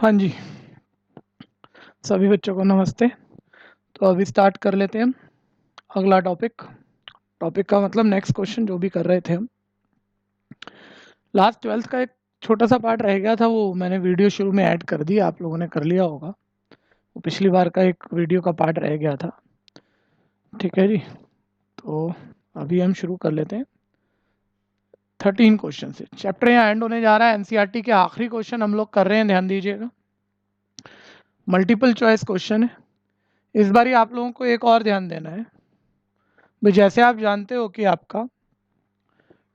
हाँ जी, सभी बच्चों को नमस्ते। तो अभी स्टार्ट कर लेते हैं हम अगला टॉपिक। टॉपिक का मतलब नेक्स्ट क्वेश्चन जो भी कर रहे थे हम। लास्ट 12th का एक छोटा सा पार्ट रह गया था, वो मैंने वीडियो शुरू में ऐड कर दिया, आप लोगों ने कर लिया होगा। वो पिछली बार का एक वीडियो का पार्ट रह गया था। ठीक है जी, तो अभी हम शुरू कर लेते हैं 13 क्वेश्चन से। चैप्टर यहाँ एंड होने जा रहा है। एनसीईआरटी के आखिरी क्वेश्चन हम लोग कर रहे हैं, ध्यान दीजिएगा। मल्टीपल चॉइस क्वेश्चन है। इस बार आप लोगों को एक और ध्यान देना है भाई, जैसे आप जानते हो कि आपका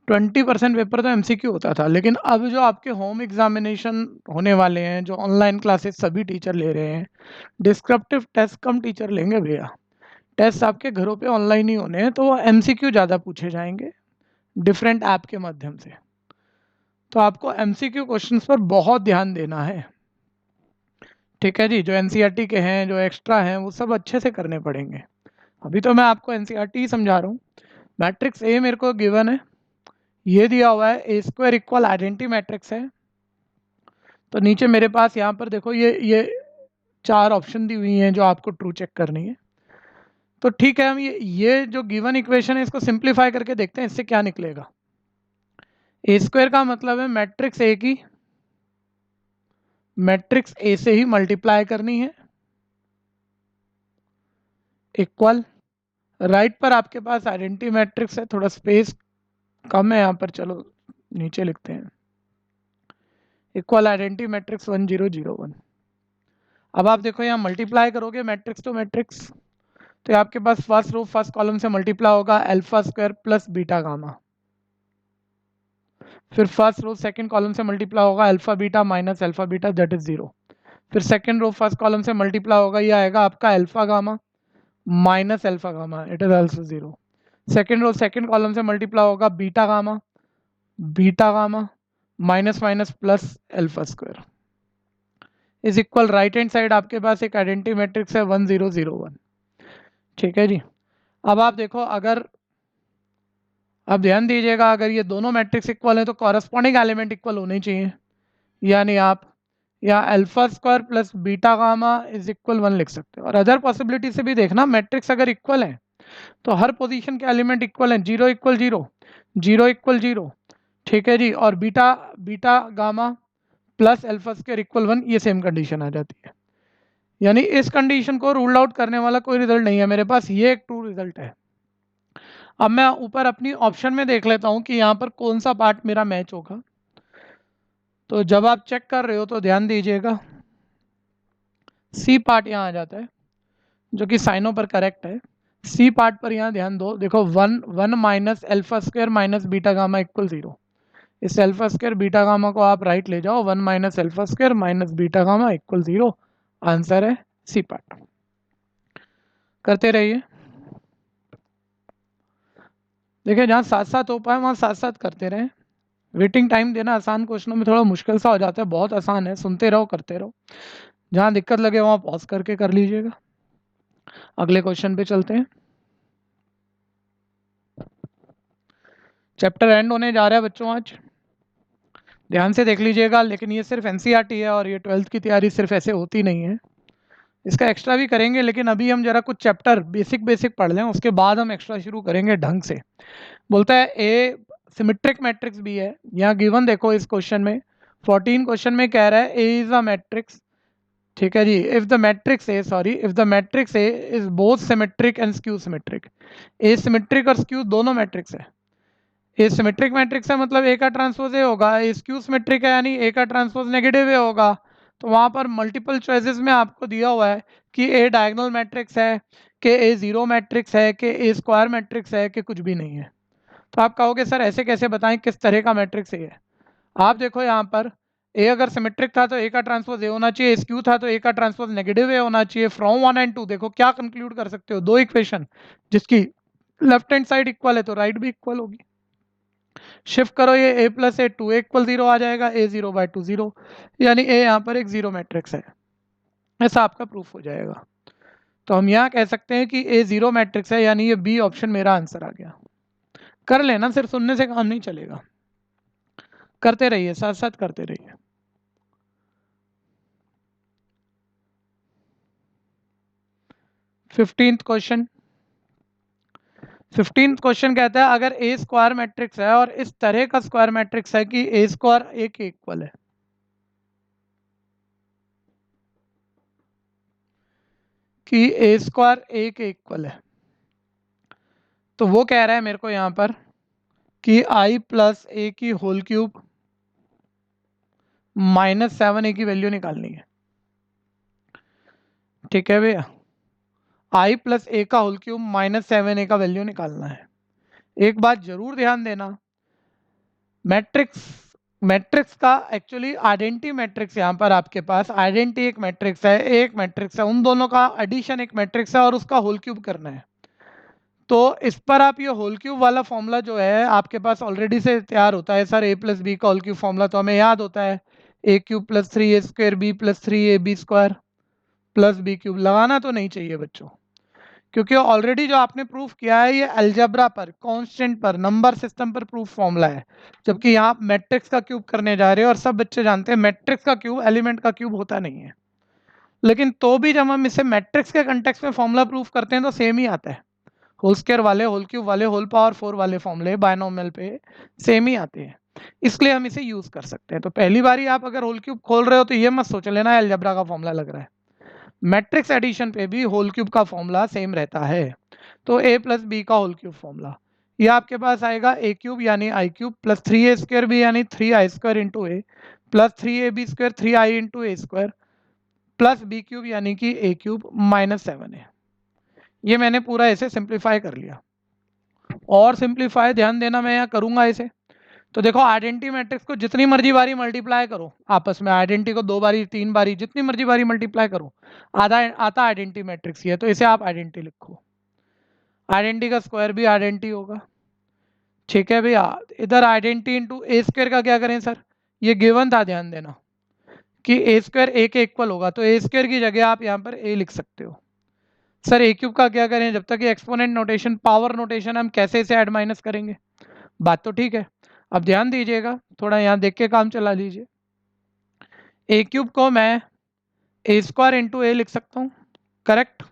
20% पेपर तो एमसीक्यू होता था, लेकिन अब जो आपके होम एग्जामिनेशन होने वाले हैं, जो ऑनलाइन क्लासेस सभी टीचर ले रहे हैं, डिस्क्रिप्टिव टेस्ट कम टीचर लेंगे भैया। टेस्ट आपके घरों पे ऑनलाइन ही होने हैं, तो वो एमसीक्यू ज़्यादा पूछे जाएंगे डिफरेंट ऐप के माध्यम से। तो आपको एमसीक्यू क्वेश्चंस पर बहुत ध्यान देना है। ठीक है जी, जो एनसीईआरटी के हैं, जो एक्स्ट्रा हैं, वो सब अच्छे से करने पड़ेंगे। अभी तो मैं आपको एनसीईआरटी ही समझा रहा हूँ। मैट्रिक्स ए मेरे को गिवन है, ये दिया हुआ है ए स्क्वायर इक्वल आइडेंटिटी मैट्रिक्स है। तो नीचे मेरे पास यहाँ पर देखो ये 4 ऑप्शन दी हुई हैं जो आपको ट्रू चेक करनी है। तो ठीक है, हम ये जो गिवन इक्वेशन है इसको सिंप्लीफाई करके देखते हैं इससे क्या निकलेगा। ए स्क्वायर का मतलब है मैट्रिक्स ए की मैट्रिक्स ए से ही मल्टीप्लाई करनी है, इक्वल राइट पर आपके पास आइडेंटिटी मैट्रिक्स है, थोड़ा स्पेस कम है यहाँ पर, चलो नीचे लिखते हैं, इक्वल आइडेंटिटी मैट्रिक्स 1 0 0 1। अब आप देखो यहाँ मल्टीप्लाई करोगे मैट्रिक्स टू मैट्रिक्स, तो आपके पास फर्स्ट रो फर्स्ट कॉलम से मल्टीप्लाई होगा alpha square plus beta gamma. फिर फर्स्ट रो सेकंड कॉलम से मल्टीप्लाई होगा alpha beta minus alpha beta that is 0। फिर सेकंड रो फर्स्ट कॉलम से मल्टीप्लाई होगा, ये आएगा आपका alpha gamma minus alpha gamma, it is also 0। Second row second column से मल्टीप्लाई होगा beta gamma minus minus plus alpha square is equal right hand side आपके पास एक आइडेंटिटी मैट्रिक्स है 1 0 0 1। ठीक है जी, अब आप देखो, अगर अब ध्यान दीजिएगा, अगर ये दोनों मैट्रिक्स इक्वल हैं तो कॉरस्पॉन्डिंग एलिमेंट इक्वल होने चाहिए, यानी आप या alpha square plus beta gamma is equal 1 लिख सकते हो। और अदर पॉसिबिलिटी से भी देखना, मैट्रिक्स अगर इक्वल है तो हर पोजीशन के एलिमेंट इक्वल हैं, 0 इक्वल 0 0 इक्वल 0। ठीक है जी, और beta beta gamma plus alpha square equal 1, ये सेम कंडीशन आ जाती है। यानी इस कंडीशन को रूल आउट करने वाला कोई रिजल्ट नहीं है मेरे पास, ये एक ट्रू रिजल्ट है। अब मैं ऊपर अपनी ऑप्शन में देख लेता हूं कि यहाँ पर कौन सा पार्ट मेरा मैच होगा। तो जब आप चेक कर रहे हो तो ध्यान दीजिएगा, सी पार्ट यहाँ आ जाता है जो कि साइनों पर करेक्ट है। सी पार्ट पर यहाँ ध्यान दो, देखो 1 minus alpha square minus beta gamma equal 0। इस अल्फा स्क्वायर बीटा गामा को आप राइट ले जाओ, 1 minus alpha square minus beta gamma equal 0। Answer है सी पार्ट। करते रहिए, देखिए जहाँ साथ साथ हो पाए वहाँ साथ साथ करते रहें। वेटिंग टाइम देना आसान क्वेश्चनों में थोड़ा मुश्किल सा हो जाता है, बहुत आसान है, सुनते रहो करते रहो। जहाँ दिक्कत लगे वहाँ पॉज करके कर लीजिएगा। अगले क्वेश्चन पे चलते हैं। चैप्टर एंड होने जा रहा है बच्चों आज, ध्यान से देख लीजिएगा। लेकिन ये सिर्फ एनसीईआरटी है और ये 12th की तैयारी सिर्फ ऐसे होती नहीं है, इसका एक्स्ट्रा भी करेंगे। लेकिन अभी हम जरा कुछ चैप्टर बेसिक बेसिक पढ़ लें, उसके बाद हम एक्स्ट्रा शुरू करेंगे ढंग से। बोलता है ए सिमेट्रिक मैट्रिक्स भी है, यहाँ गिवन देखो इस क्वेश्चन में 14 क्वेश्चन में कह रहा है ए इज अ मैट्रिक्स। ठीक है जी, if the matrix A is both symmetric and skew symmetric. A symmetric और स्क्यू दोनों मैट्रिक्स है। ए सिमेट्रिक मैट्रिक्स है मतलब ए का ट्रांसपोज ए होगा, ए स्क्यू सिमेट्रिक है यानी ए का ट्रांसपोज नेगेटिव ए होगा। तो वहां पर मल्टीपल चॉइसेस में आपको दिया हुआ है कि ए डायगोनल मैट्रिक्स है, कि ए जीरो मैट्रिक्स है, कि ए स्क्वायर मैट्रिक्स है, कि कुछ भी नहीं है। तो आप कहोगे सर ऐसे कैसे बताएं किस तरह का मैट्रिक्स ए है। आप देखो यहाँ पर ए अगर सिमेट्रिक था तो ए का ट्रांसपोज ए होना चाहिए, स्क्यू था तो ए का ट्रांसपोज नेगेटिव ए होना चाहिए। फ्रॉम 1 एंड 2 देखो क्या कंक्लूड कर सकते हो, दो इक्वेशन जिसकी लेफ्ट हैंड साइड इक्वल है तो राइट भी इक्वल होगी। शिफ्ट करो ये ए प्लस ए 2 इक्वल 0 आ जाएगा, ए 0 बाय 2 0, यानी ए यहाँ पर एक जीरो मैट्रिक्स है, ऐसा आपका प्रूफ हो जाएगा। तो हम यहाँ कह सकते हैं कि ए जीरो मैट्रिक्स है, यानी ये बी ऑप्शन मेरा आंसर आ गया। कर लेना, सिर्फ सुनने से काम नहीं चलेगा, करते रहिए, साथ साथ करते रहिए। 15th क्वेश्चन कहता है अगर ए स्क्वायर मैट्रिक्स है और इस तरह का स्क्वायर मैट्रिक्स है कि ए स्क्वायर ए के इक्वल है, कि ए स्क्वायर ए के इक्वल है, तो वो कह रहा है मेरे को यहां पर कि आई प्लस ए की होल क्यूब -7 ए की वैल्यू निकालनी है। ठीक है भैया, आई प्लस ए का होल क्यूब -7 ए का वैल्यू निकालना है। एक बात जरूर ध्यान देना, मैट्रिक्स मैट्रिक्स का एक्चुअली आइडेंटिटी मैट्रिक्स यहाँ पर आपके पास आइडेंटिटी एक मैट्रिक्स है, एक मैट्रिक्स है, उन दोनों का एडिशन एक मैट्रिक्स है और उसका होल क्यूब करना है। तो इस पर आप ये होल क्यूब वाला फॉर्मूला जो है आपके पास ऑलरेडी से तैयार होता है सर, ए प्लस बी का होल क्यूब फॉर्मूला तो हमें याद होता है, A cube plus 3a² B plus 3ab² plus B cube. लगाना तो नहीं चाहिए बच्चों, क्योंकि ऑलरेडी जो आपने प्रूफ किया है ये अलजेब्रा पर, कांस्टेंट पर, नंबर सिस्टम पर प्रूफ फॉर्मूला है, जबकि यहाँ मैट्रिक्स का क्यूब करने जा रहे हैं और सब बच्चे जानते हैं मैट्रिक्स का क्यूब एलिमेंट का क्यूब होता नहीं है। लेकिन तो भी जब हम इसे मैट्रिक्स के कंटेक्स्ट में फॉर्मूला प्रूफ करते हैं तो सेम ही आता है, होल स्क्वायर वाले, होल क्यूब वाले, होल पावर 4 वाले फॉर्मूले बायनोमियल पे सेम ही आते हैं, इसलिए हम इसे यूज कर सकते हैं। तो पहली बार ही आप अगर होल क्यूब खोल रहे हो तो ये मत सोच लेना अलजेब्रा का फॉर्मूला लग रहा है, मैट्रिक्स एडिशन पे भी होल क्यूब का फॉर्मूला सेम रहता है। तो ए प्लस बी का होल क्यूब फॉर्मूला ये आपके पास आएगा ए क्यूब यानी आई क्यूब प्लस 3a² बी यानी 3i² इंटू ए प्लस 3ab² 3i इंटू ए स्क्वायर प्लस बी क्यूब यानी कि ए क्यूब -7 है। ये मैंने पूरा ऐसे सिंप्लीफाई कर लिया, और सिंप्लीफाई ध्यान देना मैं यहाँ करूंगा इसे। तो देखो आइडेंटिटी मैट्रिक्स को जितनी मर्जी बारी मल्टीप्लाई करो आपस में, आइडेंटिटी को 2 बारी 3 बारी जितनी मर्जी बारी मल्टीप्लाई करो, आधा आता आइडेंटिटी मैट्रिक्स ही है, तो इसे आप आइडेंटिटी लिखो। आइडेंटिटी का स्क्वायर भी आइडेंटिटी होगा। ठीक है भैया, इधर आइडेंटिटी इंटू ए स्क्वायर का क्या करें सर, ये गिवन था, ध्यान देना कि ए स्क्वायर ए के इक्वल होगा, तो ए स्क्वायर की जगह आप यहाँ पर ए लिख सकते हो। सर ए क्यूब का क्या करें, जब तक ये एक्सपोनेंट नोटेशन पावर नोटेशन हम कैसे इसे ऐड माइनस करेंगे, बात तो ठीक है। अब ध्यान दीजिएगा, थोड़ा यहाँ देख के काम चला लीजिए। ए क्यूब को मैं ए स्क्वायर इंटू ए लिख सकता हूँ, करेक्ट,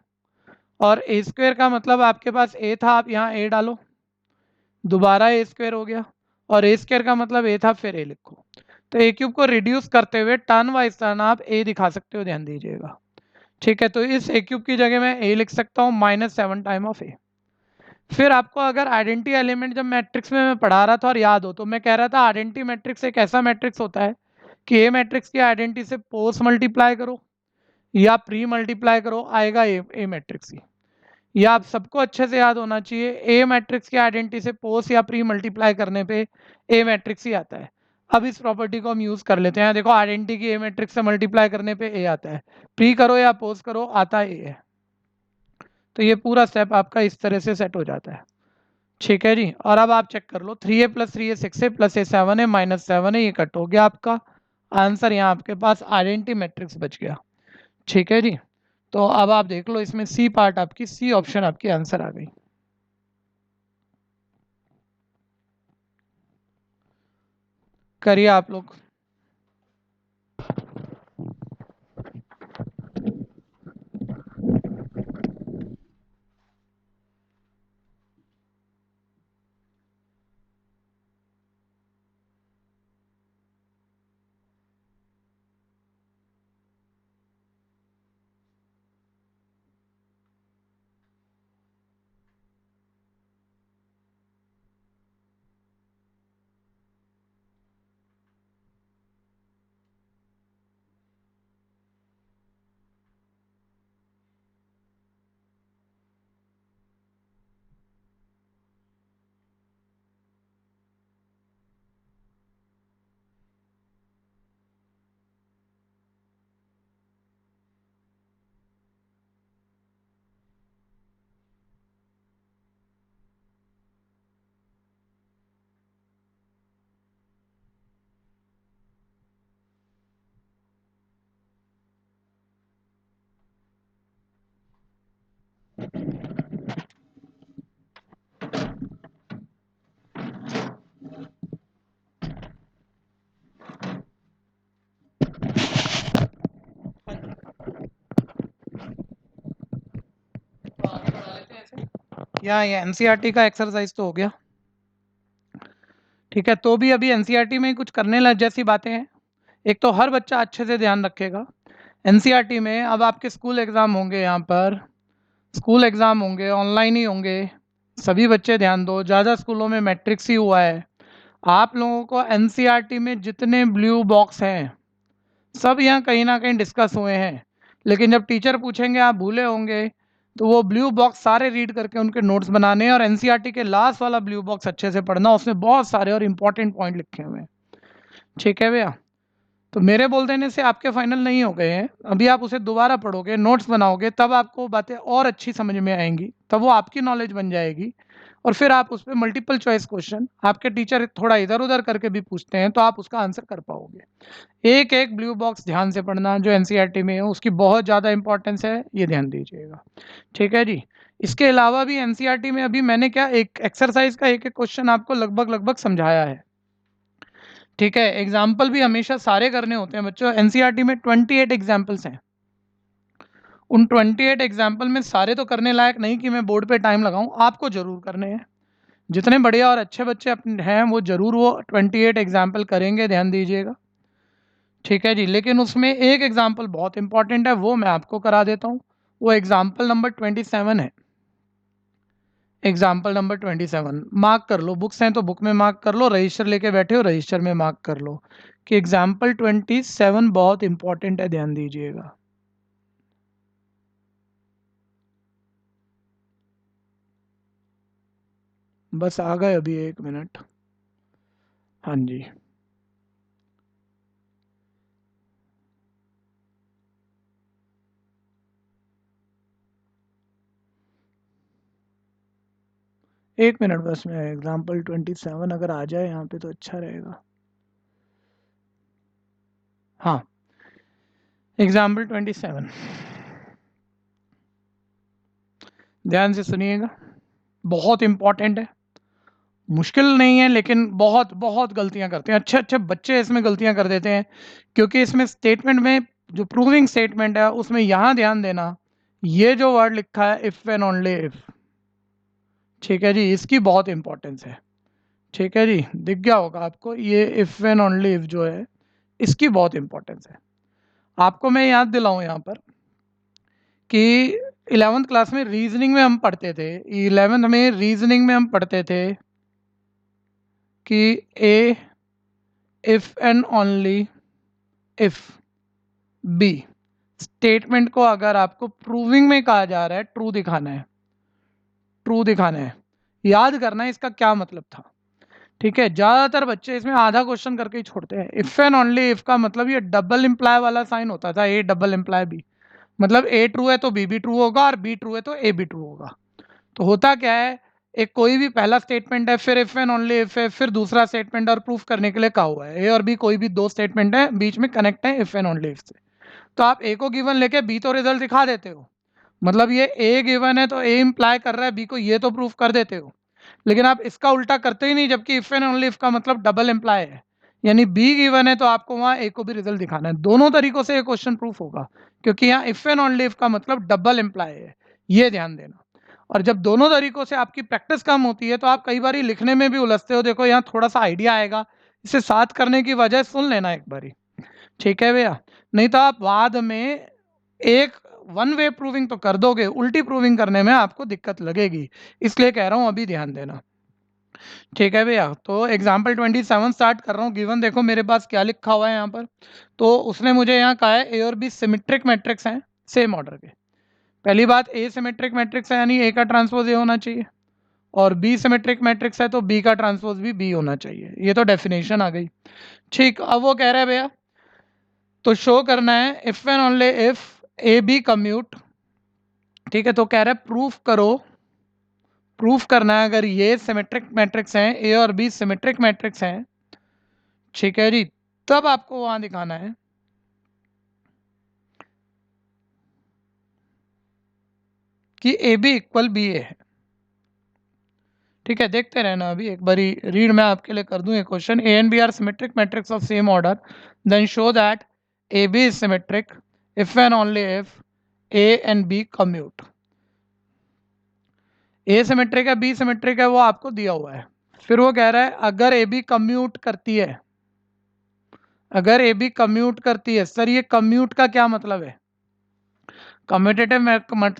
और ए स्क्वायर का मतलब आपके पास ए था, आप यहाँ ए डालो, दोबारा ए स्क्वायर हो गया, और ए स्क्वायर का मतलब ए था, फिर ए लिखो। तो ए क्यूब को रिड्यूस करते हुए टर्न वाइज टर्न आप ए दिखा सकते हो, ध्यान दीजिएगा। ठीक है, तो इस ए क्यूब की जगह मैं ए लिख सकता हूँ -7 टाइम ऑफ ए। फिर आपको अगर आइडेंटिटी एलिमेंट जब मैट्रिक्स में मैं पढ़ा रहा था और याद हो, तो मैं कह रहा था आइडेंटिटी मैट्रिक्स एक ऐसा मैट्रिक्स होता है कि ए मैट्रिक्स की आइडेंटिटी से पोस्ट मल्टीप्लाई करो या प्री मल्टीप्लाई करो, आएगा ए मैट्रिक्स ही। यह आप सबको अच्छे से याद होना चाहिए, ए मैट्रिक्स की आइडेंटिटी से पोस्ट या प्री मल्टीप्लाई करने पे ए मैट्रिक्स ही आता है। अब इस प्रॉपर्टी को हम यूज कर लेते हैं, देखो आइडेंटिटी की ए मैट्रिक्स से मल्टीप्लाई करने पे ए आता है, प्री करो या पोस्ट करो आता ए है। तो ये पूरा स्टेप आपका इस तरह से सेट हो जाता है। ठीक है जी, और अब आप चेक कर लो, 3a प्लस 3a 6 है प्लस ए 7 है -7 है, ये कट हो गया आपका आंसर, यहाँ आपके पास आइडेंटिटी मैट्रिक्स बच गया। ठीक है जी, तो अब आप देख लो इसमें सी पार्ट आपकी, सी ऑप्शन आपकी आंसर आ गई। करिए आप लोग। या ये एनसीईआरटी का एक्सरसाइज तो हो गया, ठीक है। तो भी अभी एनसीईआरटी में कुछ करने लग जैसी बातें हैं। एक तो हर बच्चा अच्छे से ध्यान रखेगा। एनसीईआरटी में अब आपके स्कूल एग्ज़ाम होंगे, यहाँ पर स्कूल एग्ज़ाम होंगे, ऑनलाइन ही होंगे। सभी बच्चे ध्यान दो, ज़्यादा स्कूलों में मैट्रिक्स ही हुआ है। आप लोगों को एनसीईआरटी में जितने ब्लू बॉक्स हैं सब यहाँ कहीं ना कहीं डिस्कस हुए हैं, लेकिन जब टीचर पूछेंगे आप भूले होंगे, तो वो ब्लू बॉक्स सारे रीड करके उनके नोट्स बनाने हैं, और एनसीईआरटी के लास्ट वाला ब्लू बॉक्स अच्छे से पढ़ना, उसमें बहुत सारे और इंपॉर्टेंट पॉइंट लिखे हुए हैं, ठीक है भैया। तो मेरे बोल देने से आपके फाइनल नहीं हो गए हैं, अभी आप उसे दोबारा पढ़ोगे, नोट्स बनाओगे, तब आपको बातें और अच्छी समझ में आएंगी, तब वो आपकी नॉलेज बन जाएगी। और फिर आप उस पर मल्टीपल चॉइस क्वेश्चन, आपके टीचर थोड़ा इधर उधर करके भी पूछते हैं, तो आप उसका आंसर कर पाओगे। एक एक ब्लू बॉक्स ध्यान से पढ़ना जो एनसीईआरटी में है, उसकी बहुत ज़्यादा इंपॉर्टेंस है, ये ध्यान दीजिएगा, ठीक है जी। इसके अलावा भी एनसीईआरटी में अभी मैंने क्या एक एक्सरसाइज का एक एक क्वेश्चन आपको लगभग लगभग समझाया है, ठीक है। एग्जाम्पल भी हमेशा सारे करने होते हैं बच्चों। एनसीईआरटी में 28 एग्जाम्पल्स हैं। उन 28 एग्जाम्पल में सारे तो करने लायक नहीं कि मैं बोर्ड पे टाइम लगाऊं, आपको जरूर करने हैं। जितने बढ़िया और अच्छे बच्चे अपने हैं वो जरूर वो 28 एग्जाम्पल करेंगे, ध्यान दीजिएगा, ठीक है जी। लेकिन उसमें एक एग्जाम्पल बहुत इंपॉर्टेंट है, वो मैं आपको करा देता हूँ। वो एग्जाम्पल नंबर 27 है। एग्जाम्पल नंबर 27 मार्क कर लो, बुक्स हैं तो बुक में मार्क कर लो, रजिस्टर लेके बैठे हो रजिस्टर में मार्क कर लो कि एग्जाम्पल 27 बहुत इंपॉर्टेंट है, ध्यान दीजिएगा। बस आ गए अभी 1 मिनट। हाँ जी, एक मिनट बस में। एग्जाम्पल 27 अगर आ जाए यहाँ पे तो अच्छा रहेगा। हाँ, एग्जाम्पल 27 ध्यान से सुनिएगा, बहुत इंपॉर्टेंट है। मुश्किल नहीं है, लेकिन बहुत बहुत गलतियां करते हैं, अच्छे अच्छे बच्चे इसमें गलतियां कर देते हैं, क्योंकि इसमें स्टेटमेंट में जो प्रूविंग स्टेटमेंट है उसमें यहाँ ध्यान देना, ये जो वर्ड लिखा है इफ एंड ओनली इफ, ठीक है जी, इसकी बहुत इंपॉर्टेंस है, ठीक है जी। दिख गया होगा आपको ये इफ एंड ओनली इफ जो है, इसकी बहुत इंपॉर्टेंस है। आपको मैं याद दिलाऊं यहाँ पर कि 11th क्लास में रीजनिंग में हम पढ़ते थे, 11th में रीजनिंग में हम पढ़ते थे कि A if and only if B statement को अगर आपको प्रूविंग में कहा जा रहा है, ट्रू दिखाना है, ट्रू दिखाना है, याद करना है इसका क्या मतलब था, ठीक है। ज्यादातर बच्चे इसमें आधा क्वेश्चन करके ही छोड़ते हैं। इफ एंड ओनली इफ का मतलब ये डबल इंप्लाई वाला साइन होता था, ए डबल इंप्लाई बी, मतलब ए ट्रू है तो बी भी ट्रू होगा, और बी ट्रू है तो ए भी ट्रू होगा। तो होता क्या है, एक कोई भी पहला स्टेटमेंट है, फिर इफ एंड ओनली इफ है, फिर दूसरा स्टेटमेंट, और प्रूफ करने के लिए कहा हुआ है। ए और बी कोई भी दो स्टेटमेंट है, बीच में कनेक्ट है इफ एंड ओनली इफ से। तो आप ए को गिवन लेके बी तो रिजल्ट दिखा देते हो, मतलब ये ए गिवन है तो ए इंप्लाई कर रहा है बी को, ये तो प्रूफ कर देते हो। लेकिन आप इसका उल्टा करते ही नहीं, जबकि इफ एंड ओनली इफ का मतलब डबल इंप्लाई है, यानी बी गिवन है तो आपको वहां ए को भी रिजल्ट दिखाना है। दोनों तरीकों से ये क्वेश्चन प्रूफ होगा, क्योंकि यहाँ इफ एंड ओनली इफ का मतलब डबल इंप्लाई है, ये ध्यान देना। और जब दोनों तरीकों से आपकी प्रैक्टिस कम होती है तो आप कई बार लिखने में भी उलझते हो। देखो यहाँ थोड़ा सा आइडिया आएगा, इसे साथ करने की वजह सुन लेना एक बारी, ठीक है भैया। नहीं तो आप बाद में एक वन वे प्रूविंग तो कर दोगे, उल्टी प्रूविंग करने में आपको दिक्कत लगेगी, इसलिए कह रहा हूं अभी ध्यान देना, ठीक है भैया। तो एग्जाम्पल 27 स्टार्ट कर रहा हूँ। गिवन देखो मेरे पास क्या लिखा हुआ है यहाँ पर, तो उसने मुझे यहाँ कहा है ए और बी सिमेट्रिक मैट्रिक्स हैं, सेम ऑर्डर के। पहली बात, ए सिमेट्रिक मैट्रिक्स है यानी ए का ट्रांसपोज ए होना चाहिए, और बी सिमेट्रिक मैट्रिक्स है तो बी का ट्रांसपोज भी बी होना चाहिए, ये तो डेफिनेशन आ गई, ठीक। अब वो कह रहा है भैया तो शो करना है if and only if A B commute, ठीक है। तो कह रहा है प्रूफ करो, प्रूफ करना है अगर ये सिमेट्रिक मैट्रिक्स हैं, ए और बी सिमेट्रिक मैट्रिक्स हैं, ठीक है जी, तब आपको वहां दिखाना है कि ए बी इक्वल बी ए है, ठीक है। देखते रहना, अभी एक बारी रीड मैं आपके लिए कर दूं ये question. A and B are symmetric matrix of same order, then show that A B is symmetric if and only if A and B commute. A symmetric है, बी सिमेट्रिक है, वो आपको दिया हुआ है। फिर वो कह रहा है अगर ए बी कम्यूट करती है, अगर ए बी कम्यूट करती है। सर ये कम्यूट का क्या मतलब है? कम्यूटेटिव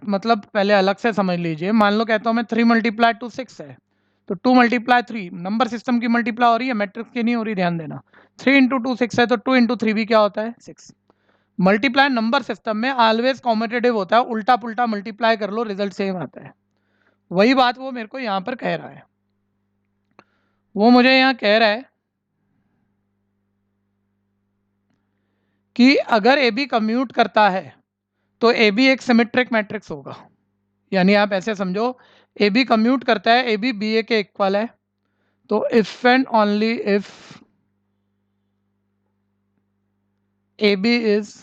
मतलब पहले अलग से समझ लीजिए। मान लो कहता हूँ मैं 3 मल्टीप्लाई टू 6 है, तो 2 मल्टीप्लाई 3 नंबर सिस्टम की मल्टीप्लाई हो रही है, मैट्रिक्स की नहीं हो रही, ध्यान देना। 3 इंटू 2 6 है, तो 2 इंटू 3 भी क्या होता है? 6। मल्टीप्लाई नंबर सिस्टम में ऑलवेज कॉम्यूटेटिव होता है, उल्टा पुल्टा मल्टीप्लाई कर लो रिजल्ट सेम आता है। वही बात वो मेरे को यहाँ पर कह रहा है, वो मुझे यहाँ कह रहा है कि अगर ए बी कम्यूट करता है तो ए बी एक सिमेट्रिक मैट्रिक्स होगा। यानी आप ऐसे समझो, ए बी कम्यूट करता है, ए बी बी ए के इक्वल है, तो if and only if A B is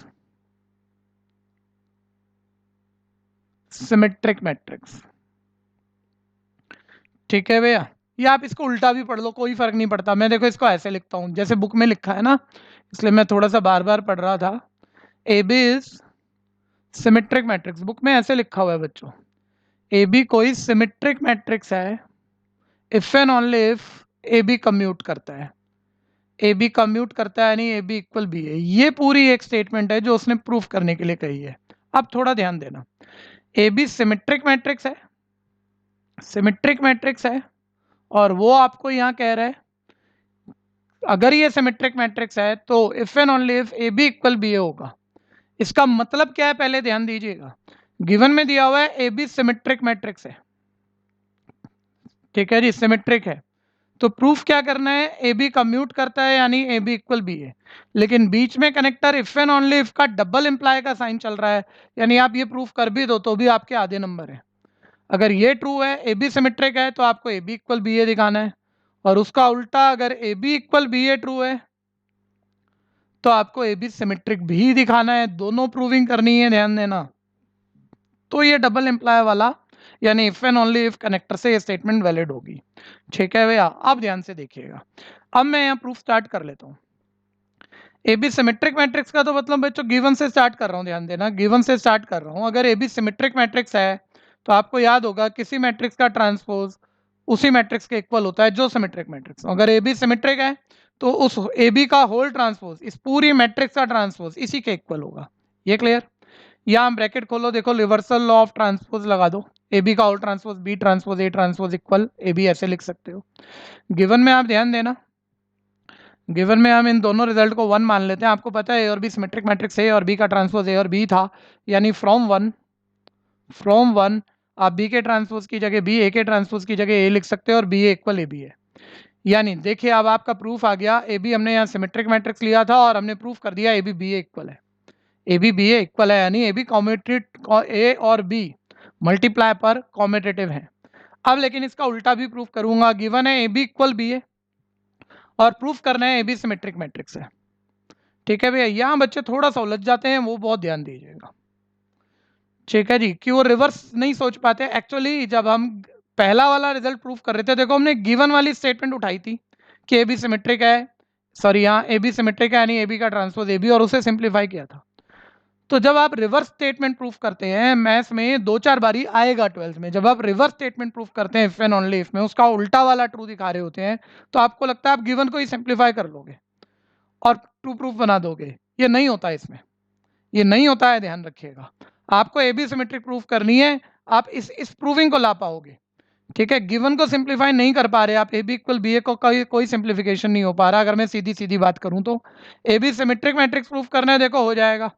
symmetric matrix. ठीक है भैया, या आप इसको उल्टा भी पढ़ लो, कोई फर्क नहीं पड़ता। मैं देखो इसको ऐसे लिखता हूं जैसे बुक में लिखा है ना, इसलिए मैं थोड़ा सा बार बार पढ़ रहा था। A B is symmetric matrix, book में ऐसे लिखा हुआ है बच्चों। ए बी कोई सिमेट्रिक मैट्रिक्स है if and only if A B commute करता है। ए बी कम्यूट करता है यानी ए बी इक्वल बी है। ये पूरी एक स्टेटमेंट है जो उसने प्रूफ करने के लिए कही है। अब थोड़ा ध्यान देना, ए बी सिमेट्रिक मैट्रिक्स है, सिमेट्रिक मैट्रिक्स है, और वो आपको यहाँ कह रहा है अगर ये सिमेट्रिक मैट्रिक्स है तो if and only if A B equal B A होगा। इसका मतलब क्या है पहले ध्यान दीजिएगा। गिवन में दिया हुआ है ए बी सिमेट्रिक मैट्रिक्स है, ठीक है जी, सिमेट्रिक है। तो प्रूफ क्या करना है? ए बी कम्यूट करता है यानी ए बी इक्वल बी है, लेकिन बीच में connector if and only if का डबल इंप्लाई का साइन चल रहा है, यानी आप ये प्रूफ कर भी दो तो भी आपके आधे नंबर है। अगर ये ट्रू है, ए बी सिमेट्रिक है, तो आपको A B equal B A दिखाना है, और उसका उल्टा अगर A B equal B A true है तो आपको ए बी सिमेट्रिक भी दिखाना है। दोनों प्रूविंग करनी है, ध्यान देना। तो ये डबल इंप्लाई वाला यानी if and only if connector से ये स्टेटमेंट वैलिड होगी। ठीक है भैया, अब ध्यान से देखिएगा। अब मैं यहाँ प्रूफ स्टार्ट कर लेता हूँ। ए बी सिमेट्रिक मैट्रिक्स का तो मतलब बच्चों गिवन से स्टार्ट कर रहा हूँ, ध्यान देना, गिवन से स्टार्ट कर रहा हूँ। अगर ए बी सिमेट्रिक मैट्रिक्स है तो आपको याद होगा किसी मैट्रिक्स का ट्रांसपोज उसी मैट्रिक्स के इक्वल होता है जो सिमेट्रिक मैट्रिक्स। अगर ए बी सिमेट्रिक है तो उस ए बी का होल ट्रांसपोज, इस पूरी मैट्रिक्स का ट्रांसपोज इसी के इक्वल होगा। ये क्लियर? यहाँ ब्रैकेट खोलो, देखो रिवर्सल लॉ ऑफ ट्रांसपोज लगा दो, ए बी का whole transpose B transpose A transpose equal A B, ऐसे लिख सकते हो। गिवन में आप ध्यान देना, गिवन में हम इन दोनों रिजल्ट को 1 मान लेते हैं। आपको पता है ए और बी सिमेट्रिक मैट्रिक्स ए और बी का ट्रांसपोज ए और बी था, यानी फ्रॉम वन आप बी के ट्रांसपोज की जगह बी, ए के ट्रांसपोज की जगह ए लिख सकते हो, और B A equal A B है। यानी देखिए अब आपका प्रूफ आ गया, ए बी हमने यहाँ सिमेट्रिक मैट्रिक्स लिया था और हमने प्रूफ कर दिया A B B A equal है। A B B A equal है यानी ए बी कॉम्यूटेटिव, ए और बी मल्टीप्लाई पर कॉम्यूटेटिव है। अब लेकिन इसका उल्टा भी प्रूफ करूंगा। गिवन है ए बी इक्वल बी ए और प्रूफ करना है ए बी सिमेट्रिक मैट्रिक्स है। ठीक है भैया, यहाँ बच्चे थोड़ा सा उलझ जाते हैं, वो बहुत ध्यान दीजिएगा। ठीक है जी, कि वो रिवर्स नहीं सोच पाते। एक्चुअली जब हम पहला वाला रिजल्ट प्रूफ कर रहे थे, देखो हमने गिवन वाली स्टेटमेंट उठाई थी कि ए बी सिमेट्रिक है, सॉरी यहाँ ए बी सिमेट्रिक है यानी ए बी का ट्रांसपोज ए बी, और उसे सिंप्लीफाई किया था। तो जब आप रिवर्स स्टेटमेंट प्रूफ करते हैं, मैथ्स में 2-4 बारी आएगा 12th में, जब आप रिवर्स स्टेटमेंट प्रूफ करते हैं इफ एंड ओनली इफ में, उसका उल्टा वाला ट्रू दिखा रहे होते हैं, तो आपको लगता है आप गिवन को ही सिंप्लीफाई कर लोगे और ट्रू प्रूफ बना दोगे। ये नहीं होता है इसमें, ये नहीं होता है, ध्यान रखिएगा। आपको ए बी सिमेट्रिक प्रूफ करनी है, आप इस प्रूविंग को ला पाओगे। ठीक है, गिवन को सिंप्लीफाई नहीं कर पा रहे आप, ए बी इक्वल बी ए को कोई सिंप्लीफिकेशन नहीं हो पा रहा। अगर मैं सीधी सीधी बात करूं तो A B symmetric matrix proof करना है, देखो हो जाएगा।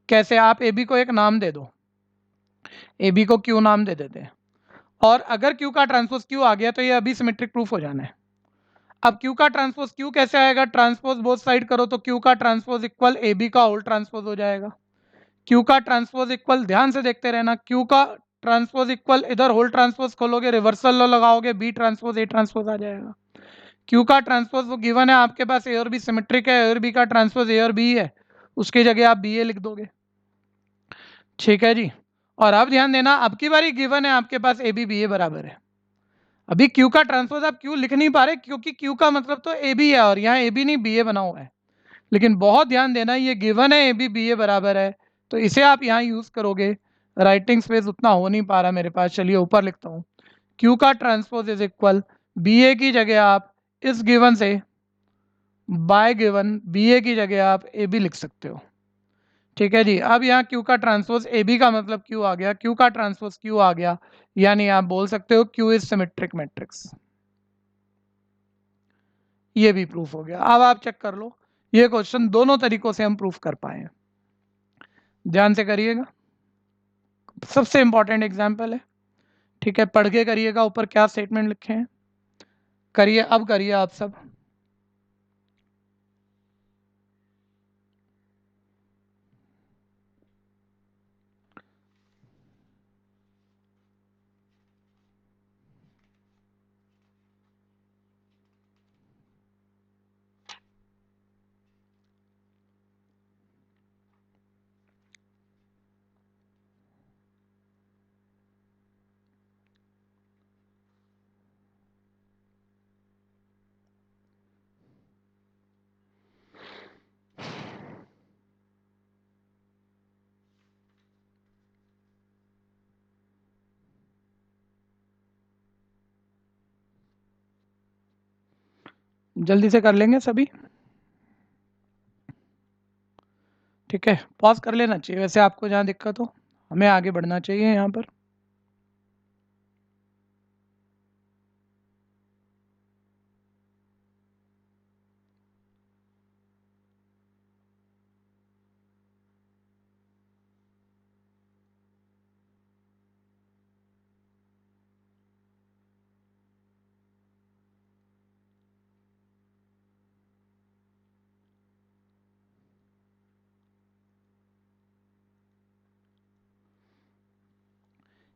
कैसे? आप ए बी को एक नाम दे दो, ए बी को क्यू नाम दे देते हैं, और अगर क्यू का ट्रांसपोज क्यू आ गया तो ये अभी सिमेट्रिक प्रूफ हो जाना है। अब क्यू का ट्रांसपोज क्यू कैसे आएगा? ट्रांसपोज बोथ साइड करो तो क्यू का ट्रांसपोज इक्वल ए बी का होल ट्रांसपोज हो जाएगा। क्यू का ट्रांसपोज इक्वल, ध्यान से देखते रहना, क्यू का ट्रांसपोज इक्वल, इधर होल ट्रांसपोज खोलोगे रिवर्सल लॉ लगाओगे, बी ट्रांसपोज ए ट्रांसपोज आ जाएगा। क्यू का ट्रांसपोज वो गिवन है आपके पास, ए और बी सिमेट्रिक है, ए और बी का ट्रांसपोज ए और बी है, उसकी जगह आप बी ए लिख दोगे। ठीक है जी, और अब ध्यान देना, अब की बारी गिवन है आपके पास ए बी बी ए बराबर है। अभी क्यू का ट्रांसपोज आप क्यू लिख नहीं पा रहे क्योंकि क्यू का मतलब तो ए बी है और यहाँ ए बी नहीं बी ए बना हुआ है। लेकिन बहुत ध्यान देना, ये गिवन है ए बी बी ए बराबर है, तो इसे आप यहाँ यूज करोगे। राइटिंग स्पेस उतना हो नहीं पा रहा मेरे पास, चलिए ऊपर लिखता हूँ। क्यू का ट्रांसपोज इज इक्वल बी ए की जगह आप इस गिवन से बाय गिवन बी ए की जगह आप ए बी लिख सकते हो। ठीक है जी। अब यहाँ क्यू का ट्रांसपोज ए बी का मतलब क्यू आ गया, क्यू का ट्रांसपोज क्यू आ गया, यानी आप बोल सकते हो क्यू इज सिमेट्रिक मैट्रिक्स। ये भी प्रूफ हो गया। अब आप चेक कर लो, ये क्वेश्चन दोनों तरीकों से हम प्रूफ कर पाए हैं। ध्यान से करिएगा, सबसे इंपॉर्टेंट एग्जाम्पल है। ठीक है, पढ़ के करिएगा, ऊपर क्या स्टेटमेंट लिखे हैं, करिए। अब करिए आप सब। जल्दी से कर लेंगे सभी। ठीक है, पॉज कर लेना चाहिए वैसे आपको जहाँ दिक्कत हो, हमें आगे बढ़ना चाहिए यहाँ पर।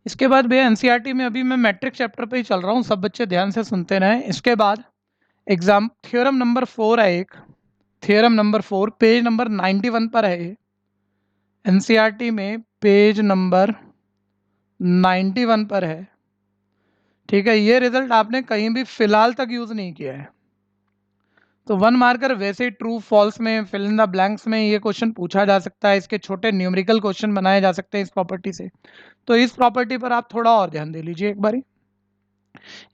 इसके बाद भैया एनसीईआरटी में अभी मैं मैट्रिक्स चैप्टर पे ही चल रहा हूँ, सब बच्चे ध्यान से सुनते रहें। इसके बाद एग्जाम थ्योरम नंबर 4 है एक, थ्योरम नंबर 4 पेज नंबर 91 पर है। एनसीईआरटी में पेज नंबर 91 पर है। ठीक है, ये रिजल्ट आपने कहीं भी फिलहाल तक यूज नहीं किया है, तो 1 मार्कर वैसे ट्रू फॉल्स में फिल इन द ब्लैंक्स में ये क्वेश्चन पूछा जा सकता है, इसके छोटे न्यूमेरिकल क्वेश्चन बनाए जा सकते हैं इस प्रॉपर्टी से। तो इस प्रॉपर्टी पर आप थोड़ा और ध्यान दे लीजिए एक बारी।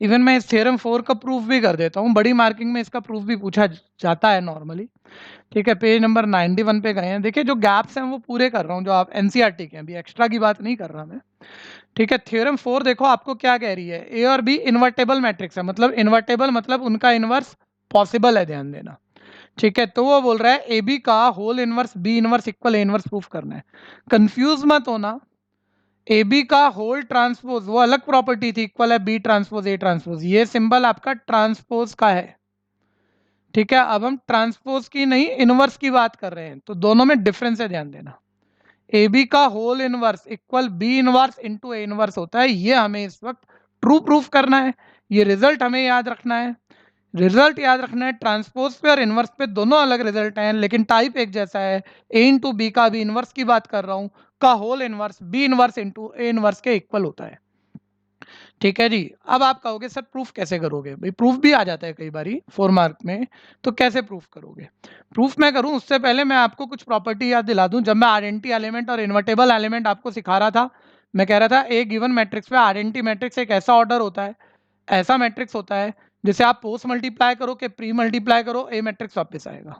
इवन मैं इस थ्योरम 4 का प्रूफ भी कर देता हूँ, बड़ी मार्किंग में इसका प्रूफ भी पूछा जाता है नॉर्मली। ठीक है, पेज नंबर 91 पे गए हैं। देखिए जो गैप्स हैं वो पूरे कर रहा हूँ, जो आप एनसीईआरटी के हैं, अभी एक्स्ट्रा की बात नहीं कर रहा मैं। ठीक है, थ्योरम 4 देखो आपको क्या कह रही है, ए और बी इन्वर्टेबल मैट्रिक्स है, मतलब इन्वर्टेबल मतलब उनका इनवर्स पॉसिबल है, ध्यान देना। ठीक है, तो वो बोल रहा है ए बी का whole inverse B inverse equal A inverse proof करना है। कंफ्यूज मत होना, ए बी का होल ट्रांसपोज वो अलग प्रॉपर्टी थी, इक्वल है बी ट्रांसपोज ए ट्रांसपोज, ये सिंबल आपका ट्रांसपोज का है। ठीक है, अब हम ट्रांसपोज की नहीं इनवर्स की बात कर रहे हैं, तो दोनों में डिफरेंस है, ध्यान देना। ए बी का whole inverse equal B inverse into A inverse होता है, ये हमें इस वक्त ट्रू प्रूफ करना है। ये रिजल्ट हमें याद रखना है, रिजल्ट याद रखना है। ट्रांसपोज पे और इनवर्स पे दोनों अलग रिजल्ट हैं, लेकिन टाइप एक जैसा है। ए इंटू बी का भी इनवर्स की बात कर रहा हूं, का whole inverse B inverse into A inverse के इक्वल होता है। ठीक है जी। अब आप कहोगे सर प्रूफ कैसे करोगे, भाई प्रूफ भी आ जाता है कई बारी 4 मार्क में, तो कैसे प्रूफ करोगे? प्रूफ मैं करूं उससे पहले मैं आपको कुछ प्रॉपर्टी याद दिला दूं। जब मैं आइडेंटिटी एलिमेंट और इन्वर्टेबल एलिमेंट आपको सिखा रहा था, मैं कह रहा था एक गिवन मैट्रिक्स में आइडेंटिटी मैट्रिक्स एक ऐसा ऑर्डर होता है, ऐसा मैट्रिक्स होता है जिसे आप पोस्ट मल्टीप्लाई करो कि प्री मल्टीप्लाई करो ए मैट्रिक्स वापस आएगा।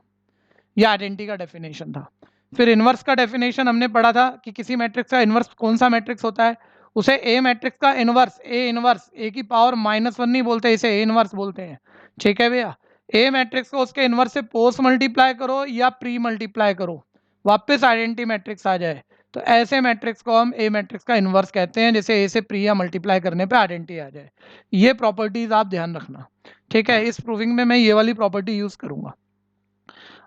ये आइडेंटिटी का डेफिनेशन था। फिर इनवर्स का डेफिनेशन हमने पढ़ा था कि किसी मैट्रिक्स का इनवर्स कौन सा मैट्रिक्स होता है, उसे ए मैट्रिक्स का इनवर्स, ए इनवर्स ए की पावर -1 नहीं बोलते, इसे ए इनवर्स बोलते हैं। ठीक है भैया, ए मैट्रिक्स को उसके इनवर्स से पोस्ट मल्टीप्लाई करो या प्री मल्टीप्लाई करो, वापस आइडेंटिटी मैट्रिक्स आ जाए, तो ऐसे मैट्रिक्स को हम ए मैट्रिक्स का इनवर्स कहते हैं, जैसे ए से प्री या मल्टीप्लाई करने पे आइडेंटिटी आ जाए। ये प्रॉपर्टीज आप ध्यान रखना। ठीक है, इस प्रूविंग में मैं ये वाली प्रॉपर्टी यूज करूंगा।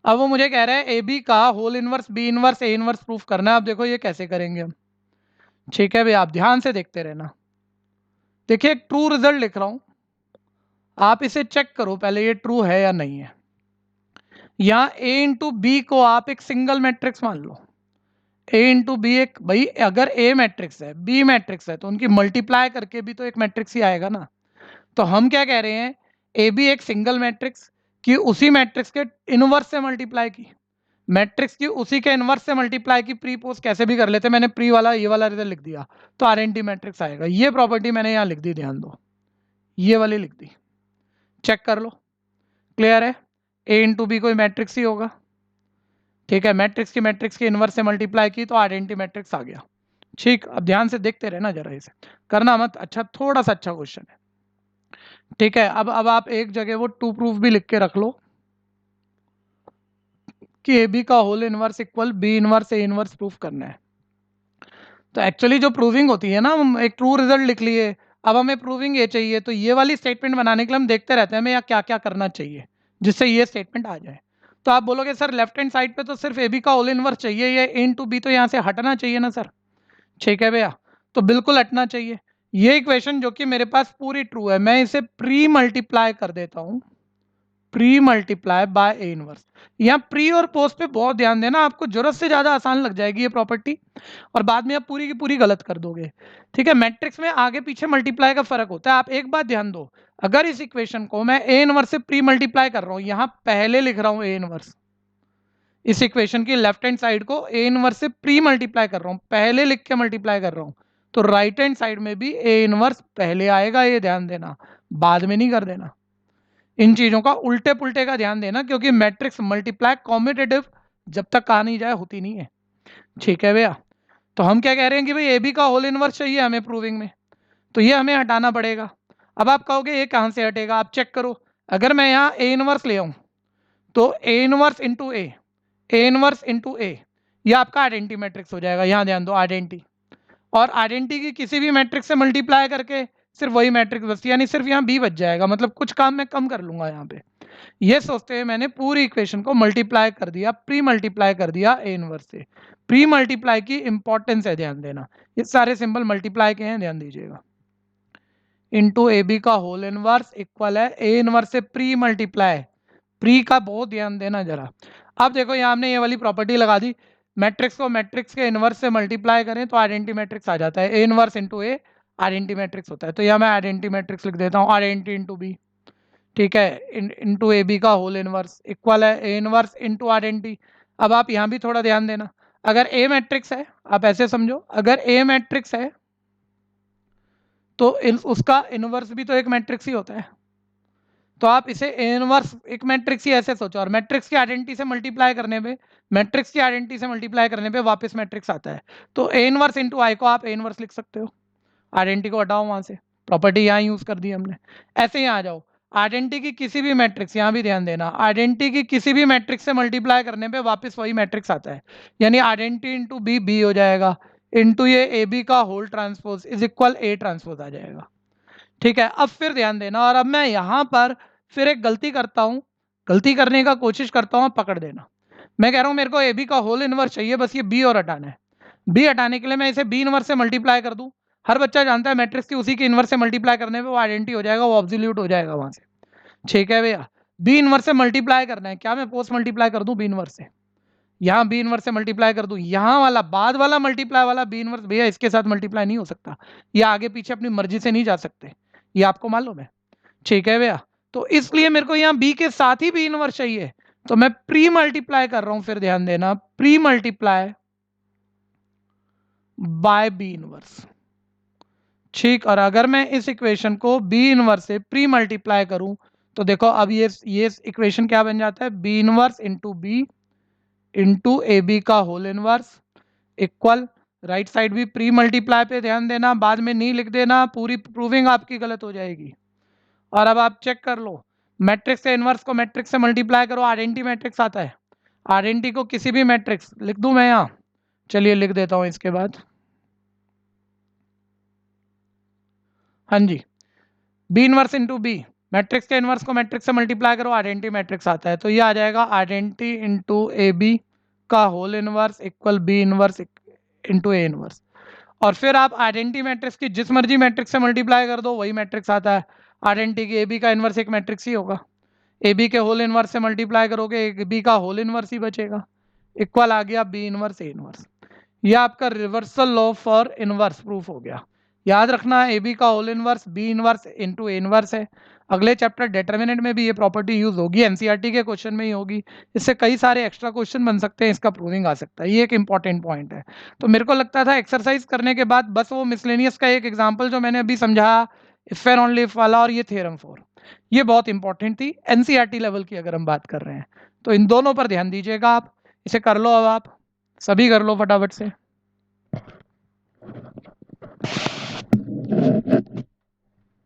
अब वो मुझे कह रहा है ए बी का whole inverse B inverse A inverse proof करना है। अब देखो ये कैसे करेंगे हम। ठीक है भाई, आप ध्यान से देखते रहना। देखिए एक ट्रू रिजल्ट लिख रहा हूं, आप इसे चेक करो पहले ये ट्रू है या नहीं है। यहां ए इंटू बी को आप एक सिंगल मैट्रिक्स मान लो। ए इंटू बी एक, भाई अगर ए मैट्रिक्स है बी मैट्रिक्स है तो उनकी मल्टीप्लाई करके भी तो एक मैट्रिक्स ही आएगा ना। तो हम क्या कह रहे हैं, ए बी एक सिंगल मैट्रिक्स की उसी मैट्रिक्स के इनवर्स से मल्टीप्लाई की, मैट्रिक्स की उसी के इनवर्स से मल्टीप्लाई की, प्री पोस्ट कैसे भी कर लेते, मैंने प्री वाला ये वाला रिजल्ट लिख दिया, तो आरएनटी मैट्रिक्स आएगा। ये प्रॉपर्टी मैंने यहाँ लिख दी, ध्यान दो। ये वाली लिख दी, चेक कर लो, क्लियर है। ए इंटू बी कोई मैट्रिक्स ही होगा, ठीक है, मैट्रिक्स की इनवर्स से मल्टीप्लाई की तो आइडेंटिटी मैट्रिक्स आ गया। ठीक, अब ध्यान से देखते रहना जरा, इसे करना मत, अच्छा थोड़ा सा अच्छा क्वेश्चन है, ठीक है। अब आप एक जगह वो टू प्रूफ भी लिख के रख लो कि ए बी का whole inverse equal B inverse A inverse proof करना है। तो एक्चुअली जो प्रूविंग होती है ना, हम एक ट्रू रिजल्ट लिख लिए, अब हमें प्रूविंग ये चाहिए, तो ये वाली स्टेटमेंट बनाने के लिए हम देखते रहते हैं हमें यहाँ क्या क्या करना चाहिए जिससे ये स्टेटमेंट आ जाए। तो आप बोलोगे सर लेफ्ट हैंड साइड पे तो सिर्फ ए बी का होल इनवर्स चाहिए, ये ए इंटू बी तो यहाँ से हटना चाहिए ना सर, ठीक है भैया, तो बिल्कुल हटना चाहिए। ये इक्वेशन जो कि मेरे पास पूरी ट्रू है, मैं इसे प्री मल्टीप्लाई कर देता हूं, pre multiply bye A inverse. यहाँ प्री और पोस्ट पे बहुत ध्यान देना, आपको जरूरत से ज्यादा आसान लग जाएगी ये प्रॉपर्टी, और बाद में आप पूरी की पूरी गलत कर दोगे, ठीक है। मैट्रिक्स में आगे पीछे मल्टीप्लाई का फर्क होता है। आप एक बात ध्यान दो, अगर इस इक्वेशन को मैं ए इनवर्स से प्री मल्टीप्लाई कर रहा हूं, यहां पहले लिख रहा हूं ए इनवर्स, इस इक्वेशन की लेफ्ट हैंड साइड को ए इनवर्स से प्री मल्टीप्लाई कर रहा हूं, पहले लिख के मल्टीप्लाई कर रहा हूं, तो राइट हैंड साइड में भी ए इनवर्स पहले आएगा, ये ध्यान देना, बाद में नहीं कर देना। इन चीजों का उल्टे पुल्टे का ध्यान देना, क्योंकि मैट्रिक्स मल्टीप्लाई कॉम्यूटेटिव जब तक कहा नहीं जाए होती नहीं है, ठीक है भैया। तो हम क्या कह रहे हैं कि भाई ए बी का होल इनवर्स चाहिए हमें प्रूविंग में, तो ये हमें हटाना पड़ेगा। अब आप कहोगे ये कहां से हटेगा, आप चेक करो, अगर मैं यहाँ ए इनवर्स ले आऊं तो A inverse into A inverse into A, ये आपका आइडेंटिटी मैट्रिक्स हो जाएगा। यहाँ ध्यान दो, आइडेंटिटी, और आइडेंटिटी की किसी भी मैट्रिक्स से मल्टीप्लाई करके सिर्फ वही मैट्रिक्स बचती, यानी सिर्फ यहाँ बी बच जाएगा, मतलब कुछ काम मैं कम कर लूंगा यहाँ पे। ये सोचते हुए मैंने पूरी इक्वेशन को मल्टीप्लाई कर दिया, प्री मल्टीप्लाई कर दिया ए इनवर्स से। प्री मल्टीप्लाई की इंपॉर्टेंस है, ध्यान देना, ये सारे सिंबल मल्टीप्लाई के हैं, ध्यान दीजिएगा। इंटू ए बी का होल इनवर्स इक्वल है ए इनवर्स से प्री मल्टीप्लाई, प्री का बहुत ध्यान देना जरा। अब देखो यहाँ हमने ये वाली प्रॉपर्टी लगा दी, मैट्रिक्स को मैट्रिक्स के इनवर्स से मल्टीप्लाई करें तो आइडेंटिटी मैट्रिक्स आ जाता है, ए इनवर्स इंटू ए आइडेंटिटी मैट्रिक्स होता है। तो यहाँ मैं आइडेंटिटी मैट्रिक्स लिख देता हूँ, आइडेंटिटी इंटू बी, ठीक है, इंटू ए बी का होल इनवर्स इक्वल है ए इनवर्स इंटू आइडेंटिटी। अब आप यहाँ भी थोड़ा ध्यान देना, अगर ए मैट्रिक्स है, आप ऐसे समझो, अगर ए मैट्रिक्स है तो उसका इनवर्स भी तो एक मैट्रिक्स ही होता है, तो आप इसे ए इनवर्स एक मैट्रिक्स ही ऐसे सोचो, और मैट्रिक्स की आइडेंटिटी से मल्टीप्लाई करने पे, मैट्रिक्स की आइडेंटिटी से मल्टीप्लाई करने पे वापस मैट्रिक्स आता है, तो ए इनवर्स इंटू आई को आप ए इनवर्स लिख सकते हो, आइडेंटिटी को हटाओ वहां से, प्रॉपर्टी यहाँ यूज कर दी हमने। ऐसे ही आ जाओ, आइडेंटिटी की किसी भी मैट्रिक्स, यहाँ भी ध्यान देना, आइडेंटिटी की किसी भी मैट्रिक्स से मल्टीप्लाई करने पे वापस वही मैट्रिक्स आता है, यानी आइडेंटिटी इंटू बी बी हो जाएगा, इंटू ये ए बी का whole transpose is equal A transpose आ जाएगा, ठीक है। अब फिर ध्यान देना, और अब मैं यहाँ पर फिर एक गलती करता हूँ, गलती करने का कोशिश करता हूँ, पकड़ देना। मैं कह रहा हूँ मेरे को ए बी का होल इनवर्स चाहिए, बस ये बी और हटाना है। बी हटाने के लिए मैं इसे बी इनवर्स से मल्टीप्लाई कर दूं, हर बच्चा जानता है मैट्रिक्स की उसी के इनवर्स से मल्टीप्लाई करने पे वो आइडेंटिटी हो जाएगा, वो ऑब्सोल्यूट हो जाएगा वहां से, ठीक है भैया। बी इनवर्स से मल्टीप्लाई करना है, क्या मैं पोस्ट मल्टीप्लाई कर दूं बी इनवर्स से, यहाँ बी इनवर्स से मल्टीप्लाई कर दूं, यहाँ वाला बाद वाला मल्टीप्लाई वाला बी इनवर्स भैया इसके साथ मल्टीप्लाई नहीं हो सकता, ये आगे पीछे अपनी मर्जी से नहीं जा सकते, ये आपको मालूम है, ठीक है भैया। तो इसलिए मेरे को यहाँ बी के साथ ही बी इनवर्स चाहिए, तो मैं प्री मल्टीप्लाई कर रहा हूं, फिर ध्यान देना, pre multiply by B inverse, ठीक। और अगर मैं इस इक्वेशन को बी इनवर्स से प्री मल्टीप्लाई करूं तो देखो अब ये इक्वेशन क्या बन जाता है, B inverse into B into A B का whole inverse equal, right side भी प्री मल्टीप्लाई पे ध्यान देना, बाद में नहीं लिख देना, पूरी प्रूविंग आपकी गलत हो जाएगी। और अब आप चेक कर लो, मैट्रिक्स के इनवर्स को मैट्रिक्स से मल्टीप्लाई करो, आइडेंटिटी मैट्रिक्स आता है, आइडेंटिटी को किसी भी मैट्रिक्स लिख दूं मैं यहाँ, चलिए लिख देता हूं इसके बाद, हाँ जी, B inverse into B, matrix के इनवर्स को मैट्रिक्स से मल्टीप्लाई करो, आइडेंटिटी मैट्रिक्स आता है, तो ये आ जाएगा आइडेंटिटी इंटू ए बी का whole inverse equal B inverse into A inverse. और फिर आप आइडेंटिटी मैट्रिक्स की जिस मर्जी मैट्रिक्स से मल्टीप्लाई कर दो वही मैट्रिक्स आता है, आइडेंटिटी की ए बी का इनवर्स एक मैट्रिक्स ही होगा, ए बी के होल इनवर्स से मल्टीप्लाई करोगे ए बी का होल इनवर्स ही बचेगा, इक्वल आ गया बी इनवर्स ए इनवर्स। ये आपका reversal law for inverse proof हो गया। याद रखना, ए बी का whole inverse B inverse into A inverse है। अगले चैप्टर डिटर्मिनेंट में भी ये प्रॉपर्टी यूज होगी, एनसीईआरटी के क्वेश्चन में ही होगी, इससे कई सारे एक्स्ट्रा क्वेश्चन बन सकते हैं, इसका प्रूविंग आ सकता है, ये एक इंपॉर्टेंट पॉइंट है। तो मेरे को लगता था एक्सरसाइज करने के बाद बस वो मिसलेनियस का एक एग्जाम्पल जो मैंने अभी समझाया इफ एंड ओनली इफ वाला और ये थ्योरम 4, ये बहुत इंपॉर्टेंट थी एनसीईआरटी लेवल की अगर हम बात कर रहे हैं तो। इन दोनों पर ध्यान दीजिएगा आप। इसे कर लो, अब आप सभी कर लो फटाफट से।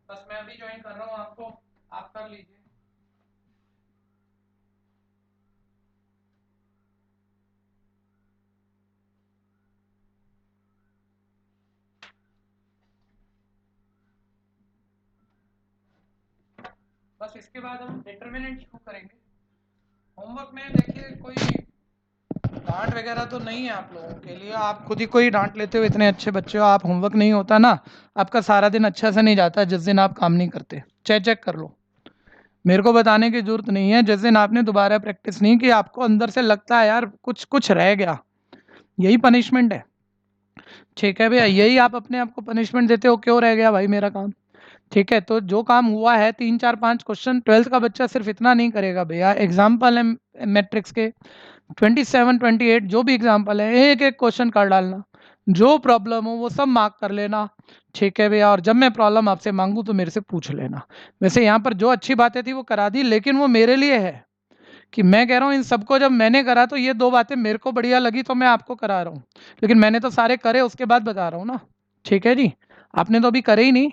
बस मैं अभी ज्वाइन कर रहा हूँ आपको, आप कर लीजिए। बस इसके बाद हम डिटरमिनेंट शुरू करेंगे। होमवर्क में देखिए कोई डांट वगैरह तो नहीं है आप लोगों के लिए, आप खुद ही कोई डांट लेते हो, इतने अच्छे बच्चे हो आप। होमवर्क नहीं होता ना, आपका सारा दिन अच्छा से नहीं जाता जिस दिन आप काम नहीं करते। चेक कर लो, मेरे को बताने की जरूरत नहीं है। जिस दिन आपने दोबारा प्रैक्टिस नहीं की, आपको अंदर से लगता है यार कुछ कुछ रह गया, यही पनिशमेंट है। ठीक है भैया, यही आप अपने आप को पनिशमेंट देते हो, क्यों रह गया भाई मेरा काम। ठीक है, तो जो काम हुआ है 3 4 5 क्वेश्चन, 12th का बच्चा सिर्फ इतना नहीं करेगा भैया। एग्जाम्पल है मैट्रिक्स के 27 28, जो भी एग्जाम्पल है एक एक क्वेश्चन कर डालना, जो प्रॉब्लम हो वो सब मार्क कर लेना। ठीक है भैया, और जब मैं प्रॉब्लम आपसे मांगू तो मेरे से पूछ लेना। वैसे यहाँ पर जो अच्छी बातें थी वो करा दी, लेकिन वो मेरे लिए है कि मैं कह रहा हूँ इन सबको जब मैंने करा तो ये 2 बातें मेरे को बढ़िया लगी तो मैं आपको करा रहा हूँ, लेकिन मैंने तो सारे करे उसके बाद बता रहा हूँ ना। ठीक है जी, आपने तो अभी करे ही नहीं,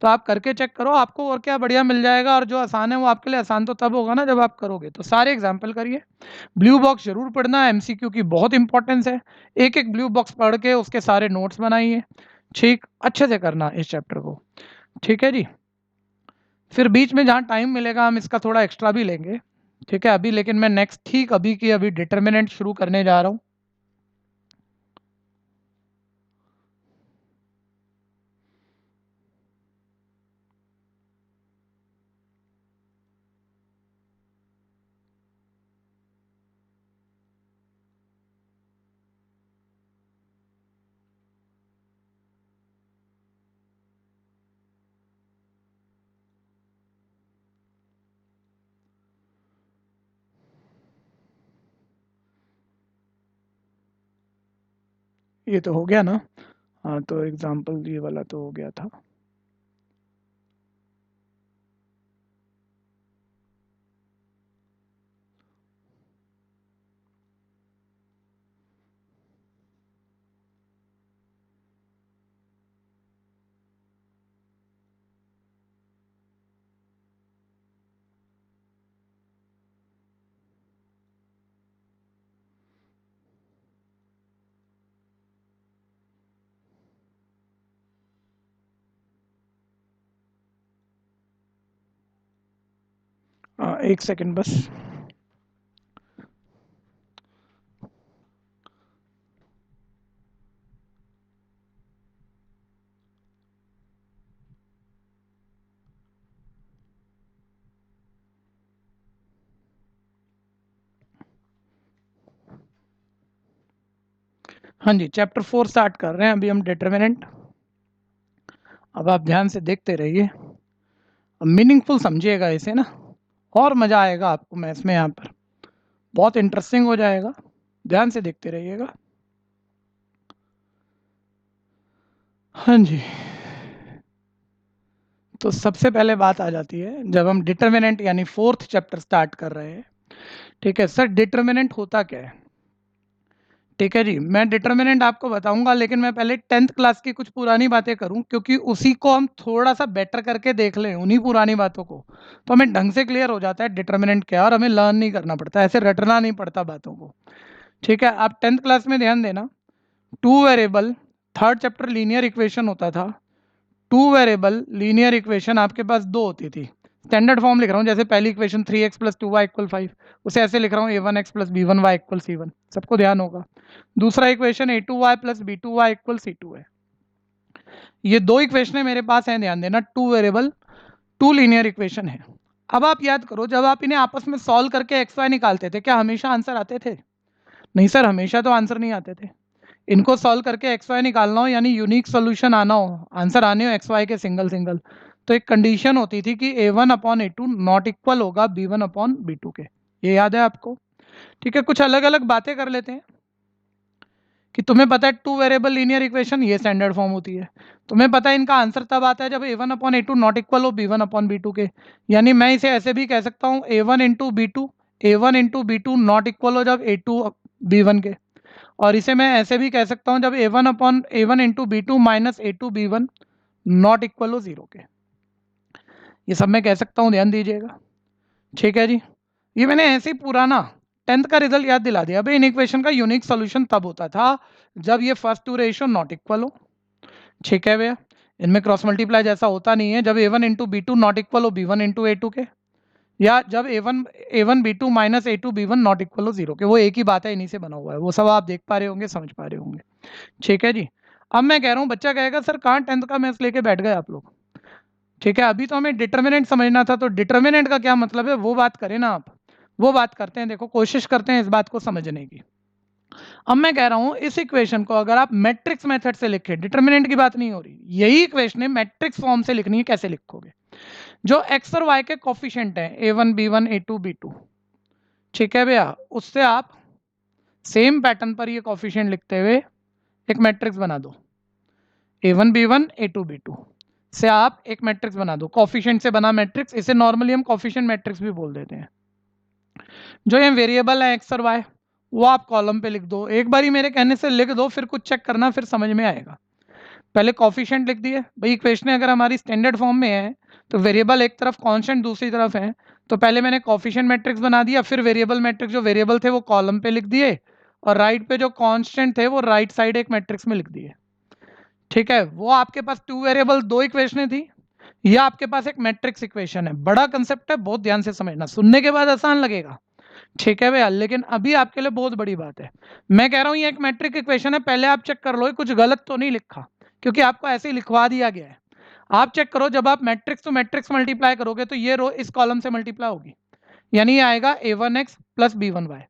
तो आप करके चेक करो, आपको और क्या बढ़िया मिल जाएगा। और जो आसान है वो आपके लिए आसान तो तब होगा ना जब आप करोगे। तो सारे एग्जाम्पल करिए, ब्लू बॉक्स जरूर पढ़ना, एमसीक्यू की बहुत इंपॉर्टेंस है। एक एक ब्लू बॉक्स पढ़ के उसके सारे नोट्स बनाइए, ठीक अच्छे से करना इस चैप्टर को। ठीक है जी, फिर बीच में जहाँ टाइम मिलेगा हम इसका थोड़ा एक्स्ट्रा भी लेंगे। ठीक है, अभी लेकिन मैं नेक्स्ट ठीक अभी की अभी डिटरमिनेंट शुरू करने जा रहा हूँ। ये तो हो गया ना। हाँ, तो एग्जाम्पल ये वाला तो हो गया था। एक सेकंड बस। हाँ जी, चैप्टर 4 स्टार्ट कर रहे हैं अभी हम, डिटरमिनेंट। अब आप ध्यान से देखते रहिए, मीनिंगफुल समझिएगा इसे ना, और मज़ा आएगा आपको मैथ्स में। यहाँ पर बहुत इंटरेस्टिंग हो जाएगा, ध्यान से देखते रहिएगा। हाँ जी, तो सबसे पहले बात आ जाती है जब हम डिटरमिनेंट यानी 4th चैप्टर स्टार्ट कर रहे हैं। ठीक है सर, डिटरमिनेंट होता क्या है। ठीक है जी, मैं डिटरमिनेंट आपको बताऊंगा, लेकिन मैं पहले 10th क्लास की कुछ पुरानी बातें करूं, क्योंकि उसी को हम थोड़ा सा बेटर करके देख लें उन्हीं पुरानी बातों को, तो हमें ढंग से क्लियर हो जाता है डिटरमिनेंट क्या है, और हमें लर्न नहीं करना पड़ता, ऐसे रटना नहीं पड़ता बातों को। ठीक है, आप 10th क्लास में ध्यान देना, 2 variable, 3rd chapter linear equation होता था। 2 वेरिएबल लीनियर इक्वेशन आपके पास दो होती थी। स्टैंडर्ड फॉर्म लिख रहा हूँ, जैसे पहली इक्वेशन 3x + 2y = 5, उसे ऐसे लिख रहा हूँ a1x + b1y = c1, सबको ध्यान होगा। दूसरा इक्वेशन a2y + b2y = c2 है। ये दो इक्वेशन मेरे पास हैं, ध्यान देना, 2 वेरिएबल 2 लीनियर इक्वेशन है। अब आप याद करो, जब आप इन्हें आपस में सॉल्व करके एक्स वाई निकालते थे, क्या हमेशा आंसर आते थे। नहीं सर, हमेशा तो आंसर नहीं आते थे। इनको सॉल्व करके एक्स वाई निकालना हो, यानी यूनिक सोल्यूशन आना हो, आंसर आने हो एक्स वाई के सिंगल सिंगल, तो एक कंडीशन होती थी कि a1/a2 नॉट इक्वल होगा b1/b2 के। ये याद है आपको। ठीक है, कुछ अलग अलग बातें कर लेते हैं कि तुम्हें पता है टू वेरिएबल लीनियर इक्वेशन ये स्टैंडर्ड फॉर्म होती है। तुम्हें पता है इनका आंसर तब आता है जब a1/a2 नॉट इक्वल हो b1/b2 के। यानी मैं इसे ऐसे भी कह सकता हूँ a1 into b2 not equal हो जब a2 b1 के। और इसे मैं ऐसे भी कह सकता हूँ जब a1 into b2 minus a2 b1 not equal हो 0 के। ये सब मैं कह सकता हूँ, ध्यान दीजिएगा। ठीक है जी, ये मैंने ऐसे ही पुराना 10th का रिजल्ट याद दिला दिया। भाई इन इक्वेशन का यूनिक सॉल्यूशन तब होता था जब ये first two ratio not equal हो। ठीक है भैया, इनमें क्रॉस मल्टीप्लाई जैसा होता नहीं है। जब a1 into b2 not equal हो b1 इंटू a2 के, या जब a1 b2 minus a2 b1 not equal हो 0 के। वो एक ही बात है, इन्हीं से बना हुआ है। वो सब आप देख पा रहे होंगे, समझ पा रहे होंगे। ठीक है जी, अब मैं कह रहा हूँ, बच्चा कहेगा सर कहाँ 10th का मैथ्स लेके बैठ गए आप लोग। ठीक है, अभी तो हमें डिटर्मिनेंट समझना था, तो डिटर्मिनेंट का क्या मतलब है वो बात करें ना आप। वो बात करते हैं, देखो कोशिश करते हैं इस बात को समझने की। अब मैं कह रहा हूं इस इक्वेशन को अगर आप मैट्रिक्स मेथड से लिखें, डिटर्मिनेंट की बात नहीं हो रही, यही इक्वेशन है मैट्रिक्स फॉर्म से लिखनी है। कैसे लिखोगे? जो एक्स और वाई के कोफिशिएंट हैं a1 b1 a2 b2, ठीक है भैया, उससे आप सेम पैटर्न पर ये कोफिशिएंट लिखते हुए एक मैट्रिक्स बना दो। a1 b1 a2 b2 से आप एक मैट्रिक्स बना दो, कोफिशिएंट से बना मैट्रिक्स। इसे नॉर्मली हम कोफिशिएंट मैट्रिक्स भी बोल देते हैं। जो ये वेरिएबल है एक्स और वाई, वो आप कॉलम पे लिख दो। एक बारी मेरे कहने से लिख दो, फिर कुछ चेक करना, फिर समझ में आएगा। पहले कोफिशिएंट लिख दिए भाई। इक्वेशन अगर हमारी स्टैंडर्ड फॉर्म में है तो वेरिएबल एक तरफ, कांस्टेंट दूसरी तरफ है। तो पहले मैंने कोफिशिएंट मैट्रिक्स बना दिया, फिर वेरिएबल मैट्रिक्स, जो वेरिएबल थे वो कॉलम पे लिख दिए, और राइट पे जो कांस्टेंट थे वो राइट साइड एक मैट्रिक्स में लिख दिए। ठीक है, वो आपके पास टू वेरिएबल दो इक्वेशनें थी, यह आपके पास एक मैट्रिक्स इक्वेशन है। बड़ा कंसेप्ट है, बहुत ध्यान से समझना। सुनने के बाद आसान लगेगा, ठीक है भैया, लेकिन अभी आपके लिए बहुत बड़ी बात है। मैं कह रहा हूं ये एक मैट्रिक इक्वेशन है, पहले आप चेक कर लो कुछ गलत तो नहीं लिखा, क्योंकि आपको ऐसे ही लिखवा दिया गया है। आप चेक करो, जब आप मैट्रिक्स टू मैट्रिक्स मल्टीप्लाई करोगे तो ये रो इस कॉलम से मल्टीप्लाई होगी, यानी ये आएगा a1x प्लस b1y।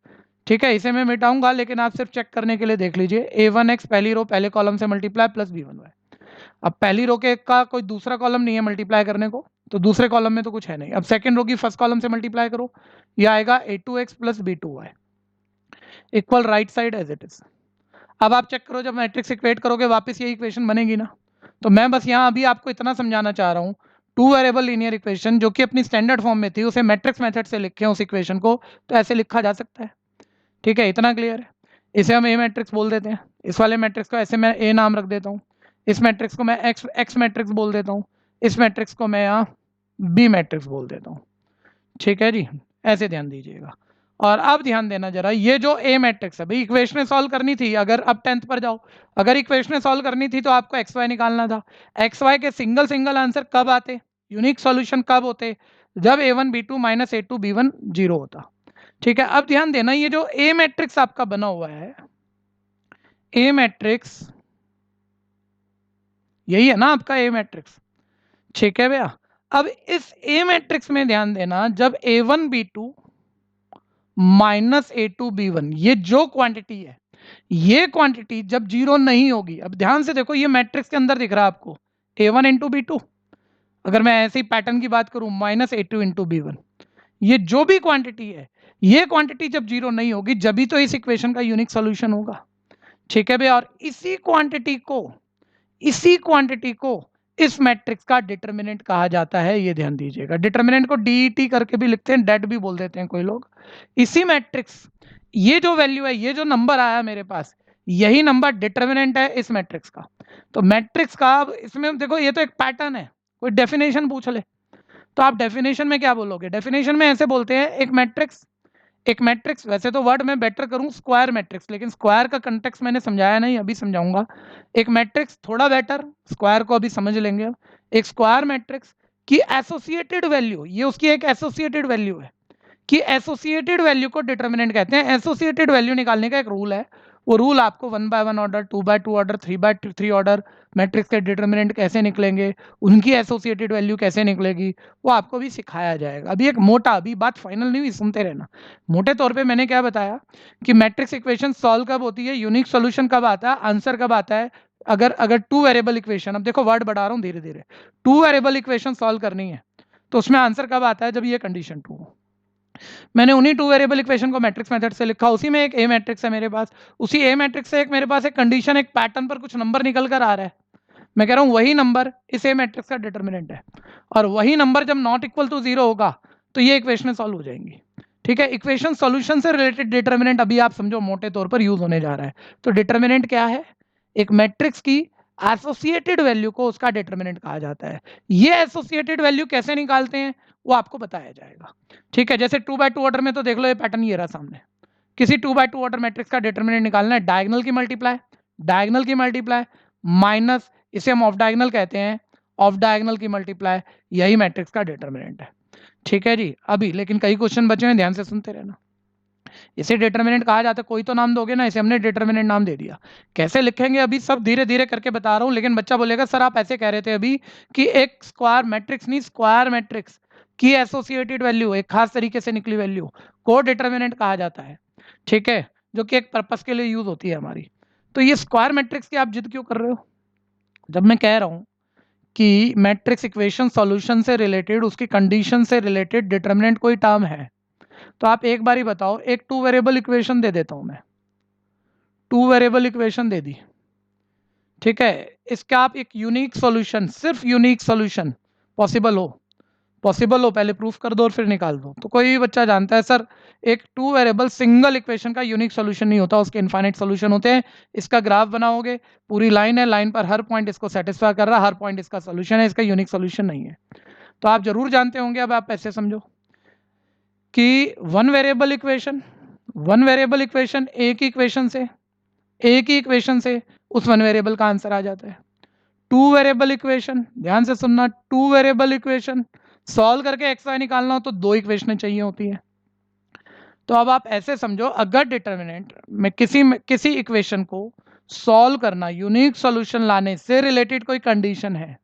ठीक है, इसे मैं मिटाऊंगा, लेकिन आप सिर्फ चेक करने के लिए देख लीजिए। a1x पहली रो पहले कॉलम से मल्टीप्लाई प्लस b1y। अब पहली रो के का कोई दूसरा कॉलम नहीं है मल्टीप्लाई करने को, तो दूसरे कॉलम में तो कुछ है नहीं। अब सेकंड रो की फर्स्ट कॉलम से मल्टीप्लाई करो, ये आएगा a2x plus b2y equal right side as it is. अब आप चेक करो, जब मैट्रिक्स इक्वेट करोगे वापस ये इक्वेशन बनेगी ना। तो मैं बस यहाँ अभी आपको इतना समझाना चाह रहा हूँ, टू वेरिएबल लीनियर इक्वेशन जो कि अपनी स्टैंडर्ड फॉर्म में थी, उसे मैट्रिक्स मेथड से लिखें उस इक्वेशन को, तो ऐसे लिखा जा सकता है। ठीक है, इतना क्लियर है। इसे हम ए मैट्रिक्स बोल देते हैं, इस वाले मैट्रिक्स को ऐसे मैं ए नाम रख देता हूँ, इस मैट्रिक्स को मैं एक्स मैट्रिक्स बोल देता हूँ, इस मैट्रिक्स को मैं यहाँ बी मैट्रिक्स बोल देता हूँ। ठीक है जी, ऐसे ध्यान दीजिएगा। और अब ध्यान देना जरा, ये जो ए मैट्रिक्स है भाई, इक्वेशन सॉल्व करनी थी। अगर अब 10th पर जाओ, अगर इक्वेशन सॉल्व करनी थी तो आपको एक्स वाई निकालना था। एक्स वाई के सिंगल सिंगल आंसर कब आते, यूनिक सॉल्यूशन कब होते? जब a1 b2 minus a2 b1 zero होता। ठीक है, अब ध्यान देना, ये जो ए मैट्रिक्स आपका बना हुआ है, ए मैट्रिक्स यही है ना आपका ए मैट्रिक्स। ठीक है भैया, अब इस ए मैट्रिक्स में ध्यान देना, जब a1 b2 minus a2 b1, ये जो क्वांटिटी है, ये क्वांटिटी जब जीरो नहीं होगी। अब ध्यान से देखो, ये मैट्रिक्स के अंदर दिख रहा है आपको a1 इंटू b2। अगर मैं ऐसे ही पैटर्न की बात करूं, माइनस a2 इंटू b1, ये जो भी क्वांटिटी है, ये क्वांटिटी जब जीरो नहीं होगी, जब भी तो इस इक्वेशन का यूनिक सॉल्यूशन होगा। ठीक है भैया, और इसी क्वांटिटी को इस मैट्रिक्स का डिटर्मिनेंट कहा जाता है। ये ध्यान दीजिएगा, डिटर्मिनेंट को डीईटी करके भी लिखते हैं, डेट भी बोल देते हैं कोई लोग। इसी मैट्रिक्स, ये जो वैल्यू है, ये जो नंबर आया मेरे पास, यही नंबर डिटर्मिनेंट है इस मैट्रिक्स का। तो मैट्रिक्स का, इसमें देखो, ये तो एक पैटर्न है, कोई डेफिनेशन पूछ ले तो आप डेफिनेशन में क्या बोलोगे? डेफिनेशन में ऐसे बोलते हैं, एक मैट्रिक्स, वैसे तो वर्ड मैं बेटर करूं स्क्वायर मैट्रिक्स, लेकिन स्क्वायर का कंटेक्स्ट मैंने समझाया नहीं, अभी समझाऊंगा। एक मैट्रिक्स थोड़ा बेटर, स्क्वायर को अभी समझ लेंगे। एक स्क्वायर मैट्रिक्स की एसोसिएटेड वैल्यू, ये उसकी एक एसोसिएटेड वैल्यू है, कि एसोसिएटेड वैल्यू को डिटर्मिनेंट कहते हैं। एसोसिएटेड वैल्यू निकालने का एक रूल है, वो रूल आपको 1/1 ऑर्डर, 2/2 ऑर्डर, 3/3 ऑर्डर मैट्रिक्स के डिटर्मिनेंट कैसे निकलेंगे, उनकी एसोसिएटेड वैल्यू कैसे निकलेगी, वो आपको भी सिखाया जाएगा। अभी एक मोटा, अभी बात फाइनल नहीं हुई, सुनते रहना। मोटे तौर पे मैंने क्या बताया कि मैट्रिक्स इक्वेशन सॉल्व कब होती है, यूनिक सोल्यूशन कब आता है, आंसर कब आता है, अगर अगर टू वेरिएबल इक्वेशन, अब देखो वर्ड बढ़ा रहा हूँ धीरे धीरे, टू वेरिएबल इक्वेशन सॉल्व करनी है तो उसमें आंसर कब आता है, जब ये कंडीशन ट्रू हो। मैंने उन्हीं टू वेरिएबल इक्वेशन को मैट्रिक्स मेथड से लिखा, उसी में एक ए मैट्रिक्स है मेरे पास, उसी ए मैट्रिक्स से एक मेरे पास एक कंडीशन, एक पैटर्न पर कुछ नंबर निकल कर आ रहा है, मैं कह रहा हूँ वही नंबर इस ए मैट्रिक्स का डिटर्मिनेंट है, और वही नंबर जब नॉट इक्वल टू 0 होगा तो ये इक्वेशन सॉल्व हो जाएंगी। ठीक है, इक्वेशन सॉल्यूशन से रिलेटेड डिटर्मिनेंट अभी आप समझो मोटे तौर पर यूज होने जा रहा है। तो डिटर्मिनेंट क्या है? एक मैट्रिक्स की एसोसिएटेड वैल्यू को उसका डिटर्मिनेंट कहा जाता है। ये एसोसिएटेड वैल्यू कैसे निकालते हैं वो आपको बताया जाएगा। ठीक है, जैसे 2x2 ऑर्डर में तो देख लो ये पैटर्न ये रहा सामने, किसी 2x2 ऑर्डर मैट्रिक्स का डिटर्मिनेंट निकालना है, डायगोनल की मल्टीप्लाई माइनस, इसे हम ऑफ डायगोनल कहते हैं, ऑफ डायगोनल की मल्टीप्लाई, यही मैट्रिक्स का डिटर्मिनेंट है। ठीक है जी, अभी लेकिन कई क्वेश्चन बचे हैं, ध्यान से सुनते रहना। इसे डिटर्मिनेंट कहा जाता है, कोई तो नाम दोगे ना, इसे हमने डिटर्मिनेंट नाम दे दिया। कैसे लिखेंगे अभी सब धीरे धीरे करके बता रहा हूं, लेकिन बच्चा बोलेगा सर आप ऐसे कह रहे थे अभी कि एक स्क्वायर मैट्रिक्स नहीं, स्क्वायर मैट्रिक्स की एसोसिएटेड वैल्यू, एक खास तरीके से निकली वैल्यू को डिटर्मिनेंट कहा जाता है। ठीक है, जो कि एक पर्पस के लिए यूज होती है हमारी। तो ये स्क्वायर मैट्रिक्स की आप जिद क्यों कर रहे हो? जब मैं कह रहा हूं कि मैट्रिक्स इक्वेशन सॉल्यूशन से रिलेटेड, उसकी कंडीशन से रिलेटेड डिटर्मिनेंट कोई टर्म है, तो आप एक बार ही बताओ, एक टू वेरिएबल इक्वेशन दे देता हूं मैं, टू वेरिएबल इक्वेशन दे दी, ठीक है, इसका आप एक यूनिक सॉल्यूशन, सिर्फ यूनिक सॉल्यूशन पॉसिबल हो पहले प्रूफ कर दो और फिर निकाल दो। तो कोई भी बच्चा जानता है सर एक टू वेरिएबल सिंगल इक्वेशन का यूनिक सॉल्यूशन नहीं होता, उसके इनफाइनाइट सॉल्यूशन होते हैं। इसका ग्राफ बनाओगे, पूरी लाइन है, लाइन पर हर पॉइंट इसको सेटिस्फाई कर रहा है, हर पॉइंट इसका सॉल्यूशन है, इसका यूनिक सॉल्यूशन नहीं है। तो आप जरूर जानते होंगे, अब आप ऐसे समझो कि वन वेरिएबल इक्वेशन एक ही इक्वेशन से उस वन वेरिएबल का आंसर आ जाता है। टू वेरिएबल इक्वेशन, ध्यान से सुनना, टू वेरिएबल इक्वेशन सॉल्व करके एक्स वाई निकालना हो तो दो इक्वेशनें चाहिए होती है। तो अब आप ऐसे समझो, अगर डिटर्मिनेंट में किसी इक्वेशन को सॉल्व करना, यूनिक सॉल्यूशन लाने से रिलेटेड कोई कंडीशन है,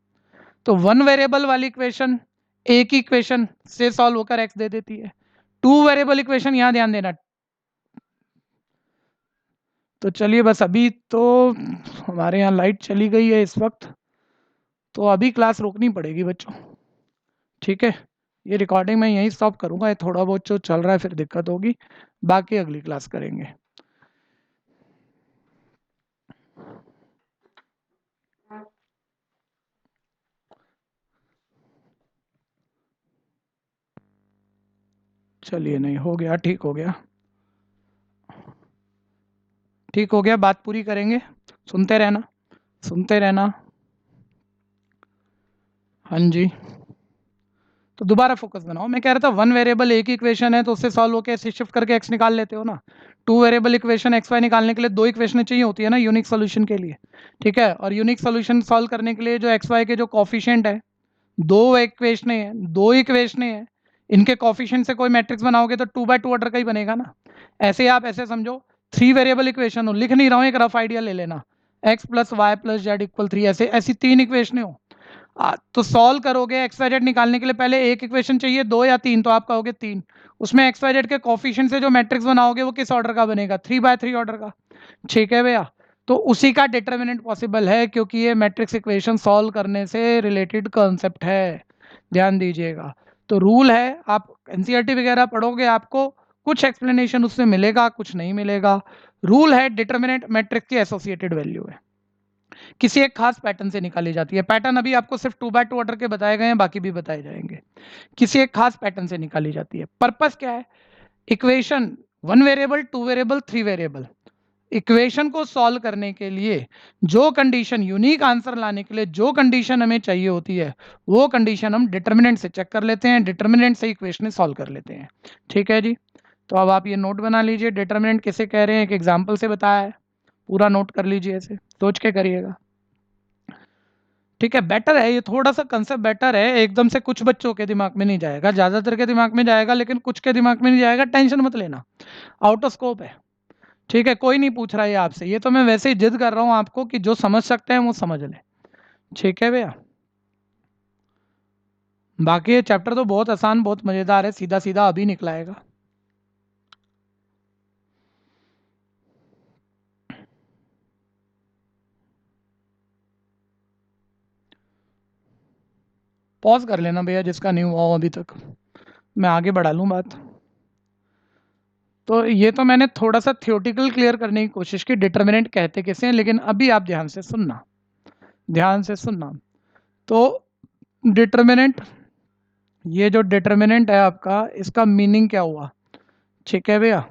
तो वन वेरिएबल वाली इक्वेशन एक ही इक्वेशन से सॉल्व होकर एक्स दे देती है। टू वेरिएबल इक्वेशन, यहां ध्यान देना। तो चलिए, बस अभी तो हमारे यहाँ लाइट चली गई है इस वक्त, तो अभी क्लास रोकनी पड़ेगी बच्चों। ठीक है, ये रिकॉर्डिंग मैं यहीं स्टॉप करूंगा, ये थोड़ा बहुत जो चल रहा है फिर दिक्कत होगी, बाकी अगली क्लास करेंगे। चलिए, नहीं हो गया, ठीक हो गया, ठीक हो गया, बात पूरी करेंगे, सुनते रहना, सुनते रहना। हाँ जी, तो दोबारा फोकस बनाओ। मैं कह रहा था वन वेरिएबल एक ही इक्वेशन है तो उससे सॉल्व होकर ऐसे शिफ्ट करके एक्स निकाल लेते हो ना। Two variable equation X Y निकालने के लिए दो इक्वेशन चाहिए होती है ना यूनिक सोल्यूशन के लिए। ठीक है, और यूनिक सोल्यूशन सॉल्व करने के लिए जो एक्स वाई के जो कॉफिशिएंट है, दो इक्वेशनें हैं, इनके कॉफिशिएंट से कोई मैट्रिक्स बनाओगे तो 2x2 ऑर्डर का ही बनेगा ना। ऐसे ही आप ऐसे समझो, थ्री वेरिएबल इक्वेशन हो, लिख नहीं रहा हूं, एक रफ आइडिया ले लेना, x plus Y plus Z equal 3, ऐसे ऐसी तीन इक्वेशनें हो, तो सॉल्व करोगे एक्स वाई जेड निकालने के लिए पहले एक इक्वेशन चाहिए, दो या तीन, तो आप कहोगे तीन, उसमें एक्स वाई जेड के कॉफिशिएंट से जो मैट्रिक्स बनाओगे वो किस ऑर्डर का बनेगा? 3x3 ऑर्डर का। ठीक है भैया, तो उसी का डिटर्मिनेंट पॉसिबल है, क्योंकि ये मैट्रिक्स इक्वेशन सॉल्व करने से रिलेटेड कॉन्सेप्ट है, ध्यान दीजिएगा। तो रूल है, आप एनसीईआरटी वगैरह पढ़ोगे, आपको कुछ एक्सप्लेनेशन उससे मिलेगा, कुछ नहीं मिलेगा। रूल है, डिटर्मिनेंट मैट्रिक्स की एसोसिएटेड वैल्यू है, किसी एक खास पैटर्न से निकाली जाती है। पैटर्न अभी आपको सिर्फ 2x2 ऑर्डर के बताए गए हैं, बाकी भी बताए जाएंगे। किसी एक खास पैटर्न से निकाली जाती है। पर्पस क्या है? Equation one variable, two variable, three variable, equation को सॉल्व करने के लिए जो कंडीशन, यूनिक आंसर लाने के लिए जो कंडीशन हमें चाहिए होती है, वो कंडीशन हम डिटर्मिनेंट से चेक कर लेते हैं, डिटर्मिनेंट से इक्वेशन सॉल्व कर लेते हैं। ठीक है जी, तो अब आप ये नोट बना लीजिए, डिटर्मिनेंट किसे कह रहे हैं, एक एग्जाम्पल से बताया है, पूरा नोट कर लीजिए, ऐसे सोच के करिएगा। ठीक है, बेटर है ये, थोड़ा सा कंसेप्ट बेटर है, एकदम से कुछ बच्चों के दिमाग में नहीं जाएगा, ज्यादातर के दिमाग में जाएगा, लेकिन कुछ के दिमाग में नहीं जाएगा, टेंशन मत लेना, आउट ऑफ स्कोप है। ठीक है, कोई नहीं पूछ रहा है आपसे, ये तो मैं वैसे ही जिद कर रहा हूँ आपको कि जो समझ सकते हैं वो समझ लें। ठीक है भैया, बाकी ये चैप्टर तो बहुत आसान, बहुत मजेदार है, सीधा सीधा अभी निकलाएगा। पॉज कर लेना भैया जिसका नहीं हुआ हो अभी तक, मैं आगे बढ़ा लूँ बात। तो ये तो मैंने थोड़ा सा थियोटिकल क्लियर करने की कोशिश की, डिटर्मिनेंट कहते किसे हैं, लेकिन अभी आप ध्यान से सुनना, ध्यान से सुनना। तो डिटर्मिनेंट, ये जो डिटर्मिनेंट है आपका, इसका मीनिंग क्या हुआ? ठीक है भैया,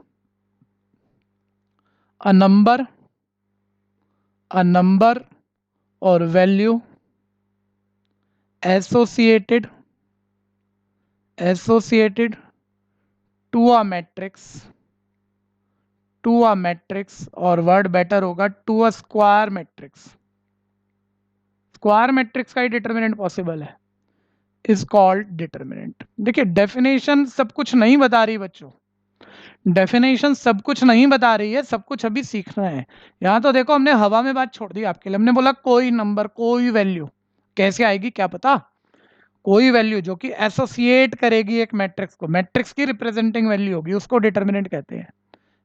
अ नंबर और value associated to a matrix, और वर्ड बेटर होगा to a square matrix. Square matrix का ही डिटर्मिनेंट पॉसिबल है, इज कॉल्ड डिटर्मिनेंट। देखिए डेफिनेशन सब कुछ नहीं बता रही बच्चों, डेफिनेशन सब कुछ नहीं बता रही है, सब कुछ अभी सीखना है। यहां तो देखो हमने हवा में बात छोड़ दी आपके लिए, हमने बोला कोई नंबर, कोई वैल्यू कैसे आएगी क्या पता, कोई वैल्यू जो कि एसोसिएट करेगी एक मैट्रिक्स को, मैट्रिक्स की रिप्रेजेंटिंग वैल्यू होगी, उसको डिटर्मिनेंट कहते हैं।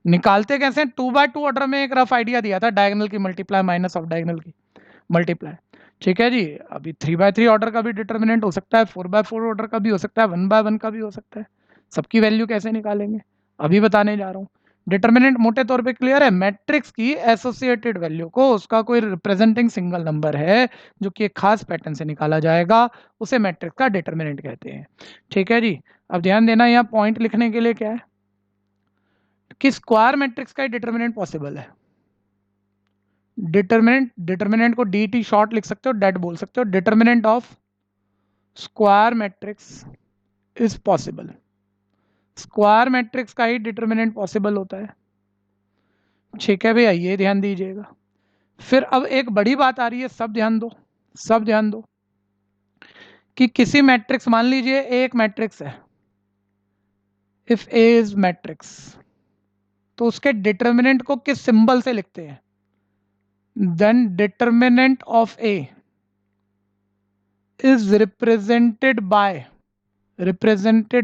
निकालते कैसे? 2x2 ऑर्डर में एक रफ आइडिया दिया था, डायगोनल की मल्टीप्लाई माइनस ऑफ डायगोनल की मल्टीप्लाई। ठीक है जी, अभी 3x3 ऑर्डर का भी डिटर्मिनेंट हो सकता है, 4x4 ऑर्डर का भी हो सकता है, 1x1 का भी हो सकता है। सबकी वैल्यू कैसे निकालेंगे अभी बताने जा रहा हूँ। डिटर्मिनेंट मोटे तौर पे क्लियर है, मैट्रिक्स की एसोसिएटेड वैल्यू को, उसका कोई रिप्रेजेंटिंग सिंगल नंबर है जो कि एक खास पैटर्न से निकाला जाएगा, उसे मैट्रिक्स का डिटर्मिनेंट कहते हैं। ठीक है जी, अब ध्यान देना, यहाँ पॉइंट लिखने के लिए क्या है कि स्क्वायर मैट्रिक्स का ही डिटर्मिनेंट पॉसिबल है। डिटर्मिनेंट को dt शॉर्ट लिख सकते हो, डेट बोल सकते हो। Determinant of square matrix is possible, square matrix का ही डिटर्मिनेंट पॉसिबल होता है। ठीक है भैया, ये ध्यान दीजिएगा। फिर अब एक बड़ी बात आ रही है, सब ध्यान दो, सब ध्यान दो, कि किसी मैट्रिक्स, मान लीजिए एक मैट्रिक्स है, इफ ए इज मैट्रिक्स, तो उसके डिटर्मिनेंट को किस सिंबल से लिखते हैं? Then determinant of A is represented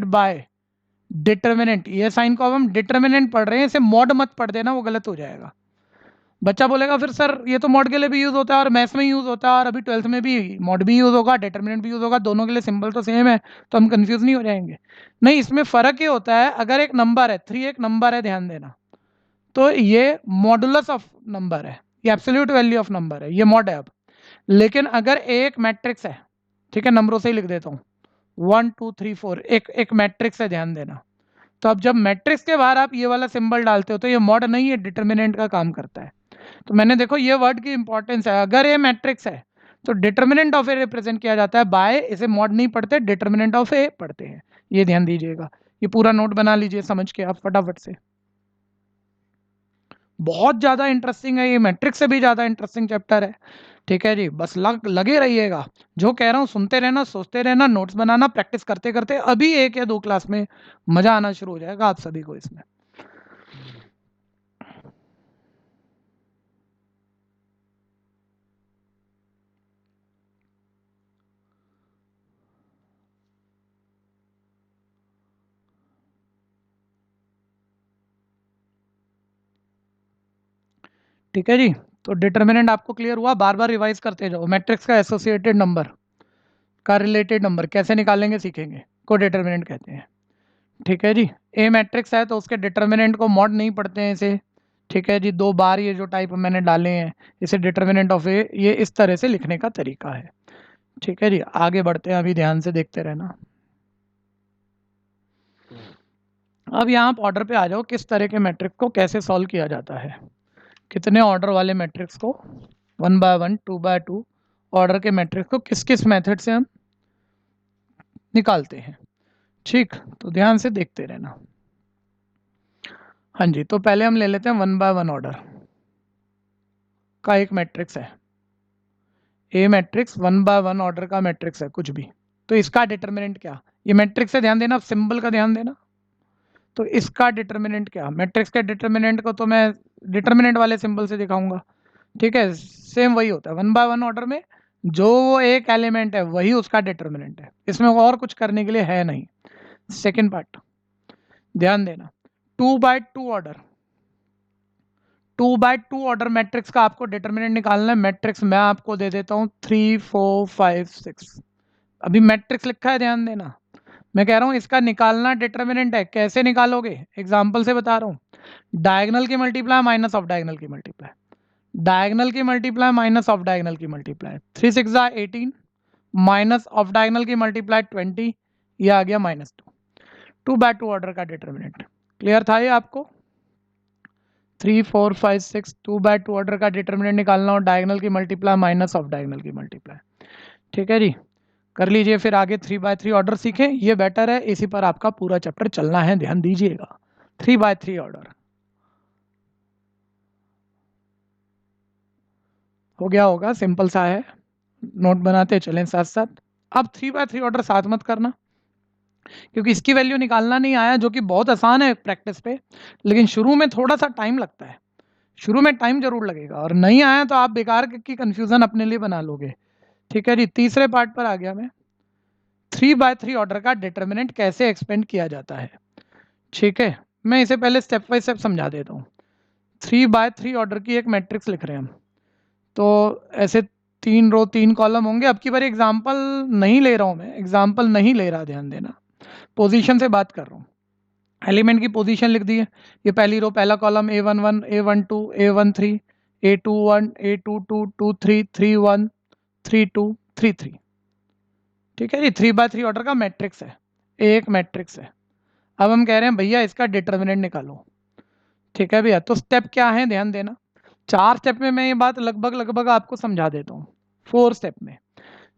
by determinant. ये साइन को अब हम डिटर्मिनेंट पढ़ रहे हैं, इसे मॉड मत पढ़ देना, वो गलत हो जाएगा। बच्चा बोलेगा फिर सर ये तो मॉड के लिए भी यूज होता है और मैथ्स में यूज होता है, और अभी 12th में भी मॉड भी यूज होगा, डिटर्मिनेंट भी यूज होगा, दोनों के लिए सिंबल तो सेम है, तो हम कंफ्यूज नहीं हो जाएंगे। नहीं, इसमें फर्क ये होता है, अगर एक नंबर है 3, एक नंबर है, ध्यान देना, तो ये मॉडुलस ऑफ नंबर है, ये एब्सोल्यूट वैल्यू ऑफ नंबर है, ये मॉड है। अब लेकिन अगर एक मैट्रिक्स है, ठीक है, नंबरों से ही लिख देता हूँ, 1 2 3 4, एक मैट्रिक्स है, ध्यान देना। तो अब जब मैट्रिक्स के बाहर आप ये वाला सिंबल डालते हो तो ये मॉड नहीं है, डिटर्मिनेंट का काम करता है। तो मैंने देखो ये वर्ड की इंपॉर्टेंस है, अगर ये मैट्रिक्स है तो डिटर्मिनेंट ऑफ ए रिप्रेजेंट किया जाता है बाय, इसे मॉड नहीं पढ़ते, डिटर्मिनेंट ऑफ ए पढ़ते हैं। ये ध्यान दीजिएगा, ये पूरा नोट बना लीजिए समझ के आप फटाफट से। बहुत ज्यादा इंटरेस्टिंग है ये, मैट्रिक्स से भी ज्यादा इंटरेस्टिंग चैप्टर है। ठीक है जी, बस लगे रहिएगा, जो कह रहा हूँ सुनते रहना, सोचते रहना, नोट्स बनाना, प्रैक्टिस करते करते अभी 1 या 2 क्लास में मजा आना शुरू हो जाएगा आप सभी को इसमें। ठीक है जी, तो डिटर्मिनेंट आपको क्लियर हुआ, बार बार रिवाइज करते जाओ। मैट्रिक्स का एसोसिएटेड नंबर का रिलेटेड नंबर कैसे निकालेंगे सीखेंगे, को डिटर्मिनेंट कहते हैं। ठीक है जी, ए मैट्रिक्स है तो उसके डिटर्मिनेंट को मॉड नहीं पढ़ते हैं इसे। ठीक है जी, 2 बार ये जो टाइप मैंने डाले हैं, इसे डिटर्मिनेंट ऑफ ए, ये इस तरह से लिखने का तरीका है। ठीक है जी, आगे बढ़ते हैं, अभी ध्यान से देखते रहना। अब यहाँ आप ऑर्डर पे आ जाओ, किस तरह के मैट्रिक्स को कैसे सॉल्व किया जाता है, कितने ऑर्डर वाले मैट्रिक्स को, 1 बाय 1 2 बाय 2 ऑर्डर के मैट्रिक्स को किस किस मेथड से हम निकालते हैं। ठीक, तो ध्यान से देखते रहना। हाँ जी, तो पहले हम ले लेते हैं 1 बाय 1 ऑर्डर का एक मैट्रिक्स है, ए मैट्रिक्स 1 बाय 1 ऑर्डर का मैट्रिक्स है कुछ भी, तो इसका डिटर्मिनेंट क्या, ये मैट्रिक्स है, ध्यान देना, सिंबल का ध्यान देना। तो इसका डिटर्मिनेंट क्या, मैट्रिक्स के डिटर्मिनेंट को तो मैं डिटर्मिनेंट वाले सिंबल से दिखाऊंगा। ठीक है, सेम वही होता है 1 बाय 1 ऑर्डर में, जो वो एक एलिमेंट है वही उसका डिटर्मिनेंट है, इसमें और कुछ करने के लिए है नहीं। सेकेंड पार्ट ध्यान देना, 2 by 2 order, 2 by 2 order matrix का आपको डिटर्मिनेंट निकालना है। मैट्रिक्स मैं आपको दे देता हूं 3 4 5 6, अभी मैट्रिक्स लिखा है ध्यान देना, मैं कह रहा हूँ इसका निकालना डिटर्मिनेंट है, कैसे निकालोगे? एग्जाम्पल से बता रहा हूँ। डायगनल की मल्टीप्लाई माइनस ऑफ डायगनल की मल्टीप्लाई, डायगनल की मल्टीप्लाई माइनस ऑफ डायगनल की मल्टीप्लाई, 3 6 18 माइनस ऑफ डायगनल की मल्टीप्लाई 20, ये आ गया -2। 2 बाय 2 ऑर्डर का डिटर्मिनेंट क्लियर था ये आपको? 3 4 5 6 2 बाय 2 ऑर्डर का डिटर्मिनेंट निकालना और डायगनल की मल्टीप्लाई माइनस ऑफ डायगनल की मल्टीप्लाई। ठीक है जी, कर लीजिए। फिर आगे 3 बाय 3 ऑर्डर सीखें, ये बेटर है, इसी पर आपका पूरा चैप्टर चलना है, ध्यान दीजिएगा। 3 बाय 3 ऑर्डर हो गया होगा, सिंपल सा है, नोट बनाते चलें साथ साथ। अब 3 बाय 3 ऑर्डर साथ मत करना, क्योंकि इसकी वैल्यू निकालना नहीं आया, जो कि बहुत आसान है प्रैक्टिस पे, लेकिन शुरू में थोड़ा सा टाइम लगता है, शुरू में टाइम जरूर लगेगा, और नहीं आया तो आप बेकार की कंफ्यूजन अपने लिए बना लोगे। ठीक है जी, तीसरे पार्ट पर आ गया मैं। 3 बाय 3 ऑर्डर का डिटर्मिनेंट कैसे एक्सपेंड किया जाता है। ठीक है, मैं इसे पहले स्टेप बाय स्टेप समझा देता हूँ। 3 बाय 3 ऑर्डर की एक मैट्रिक्स लिख रहे हैं हम, तो ऐसे 3 रो 3 कॉलम होंगे। अब की बार एग्जाम्पल नहीं ले रहा हूँ मैं, एग्जाम्पल नहीं ले रहा, ध्यान देना, पोजीशन से बात कर रहा हूँ। एलिमेंट की पोजीशन लिख दी है, ये पहली रो पहला column A11 A12 A13 A21 A22 23 31 32 33। ठीक है जी, 3 बाय 3 ऑर्डर का मैट्रिक्स है, एक मैट्रिक्स है। अब हम कह रहे हैं भैया इसका डिटर्मिनेंट निकालो। ठीक है भैया, तो स्टेप क्या है ध्यान देना, 4 स्टेप में मैं ये बात लगभग लगभग आपको समझा देता हूँ, 4 स्टेप में।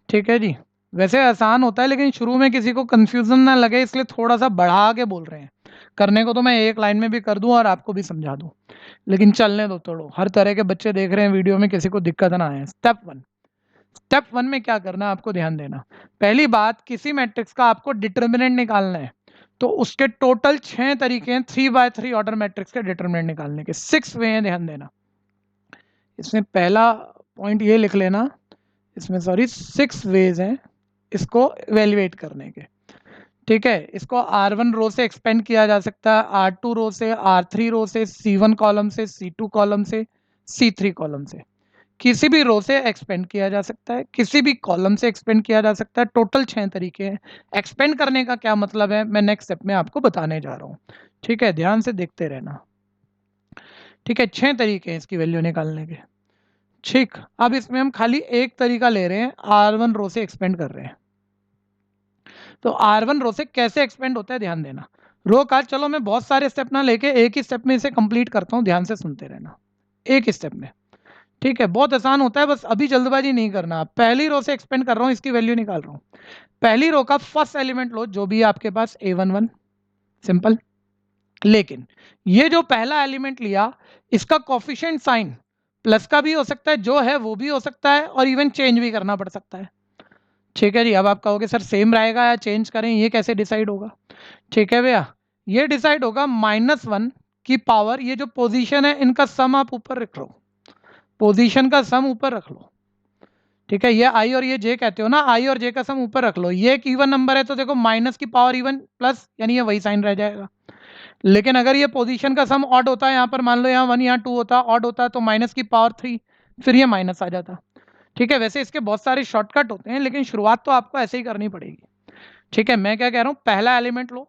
ठीक है जी, वैसे आसान होता है, लेकिन शुरू में किसी को कंफ्यूजन ना लगे, इसलिए थोड़ा सा बढ़ा के बोल रहे हैं। करने को तो मैं एक लाइन में भी कर दूं और आपको भी समझा दूं, लेकिन चलने दो, तोड़ो, हर तरह के बच्चे देख रहे हैं वीडियो में, किसी को दिक्कत ना आए। स्टेप वन में क्या करना है आपको ध्यान देना। पहली बात, किसी मैट्रिक्स का आपको डिटर्मिनेंट निकालना है, तो उसके टोटल 6 तरीके हैं 3 बाय 3 ऑर्डर मैट्रिक्स के डिटर्मिनेंट निकालने के, 6 वे हैं, ध्यान देना। इसमें पहला पॉइंट ये लिख लेना, इसमें सॉरी 6 वेज हैं इसको इवेल्युएट करने के। ठीक है, इसको R1 रो से एक्सपेंड किया जा सकता है, R2 रो से, R3 रो से, C1 कॉलम से, C2 कॉलम से, C3 कॉलम से, किसी भी रो से एक्सपेंड किया जा सकता है, किसी भी कॉलम से एक्सपेंड किया जा सकता है। टोटल 6 तरीके हैं। एक्सपेंड करने का क्या मतलब है, मैं नेक्स्ट स्टेप में आपको बताने जा रहा हूँ। ठीक है, ध्यान से देखते रहना। ठीक है, 6 तरीके हैं इसकी वैल्यू निकालने के। ठीक, अब इसमें हम खाली एक तरीका ले रहे हैं, R1 रो से एक्सपेंड कर रहे हैं। तो R1 रो से कैसे एक्सपेंड होता है ध्यान देना। रो का चलो मैं बहुत सारे स्टेप ना लेके एक ही स्टेप में इसे कंप्लीट करता हूँ, ध्यान से सुनते रहना, एक स्टेप में। ठीक है, बहुत आसान होता है, बस अभी जल्दबाजी नहीं करना। पहली रो से एक्सपेंड कर रहा हूँ, इसकी वैल्यू निकाल रहा हूँ। पहली रो का फर्स्ट एलिमेंट लो, जो भी है आपके पास, A11, सिंपल। लेकिन ये जो पहला एलिमेंट लिया, इसका कोफिशिएंट साइन प्लस का भी हो सकता है, जो है वो भी हो सकता है, और इवन चेंज भी करना पड़ सकता है। ठीक है जी, अब आप कहोगे सर सेम रहेगा या चेंज करें, ये कैसे डिसाइड होगा? ठीक है भैया, ये डिसाइड होगा -1 की पावर, ये जो पोजीशन है इनका सम आप ऊपर रख लो, पोजीशन का सम ऊपर रख लो। ठीक है, ये आई और ये जे कहते हो ना, आई और जे का सम ऊपर रख लो। ये एक इवन नंबर है, तो देखो माइनस की पावर इवन प्लस, यानी ये वही साइन रह जाएगा। लेकिन अगर ये पोजीशन का सम ऑड होता है, यहाँ पर मान लो यहाँ 1 यहाँ 2 होता, ऑड होता, तो माइनस की पावर 3, फिर ये माइनस आ जाता। ठीक है, वैसे इसके बहुत सारे शॉर्टकट होते हैं, लेकिन शुरुआत तो आपको ऐसे ही करनी पड़ेगी। ठीक है, मैं क्या कह रहा हूँ, पहला एलिमेंट लो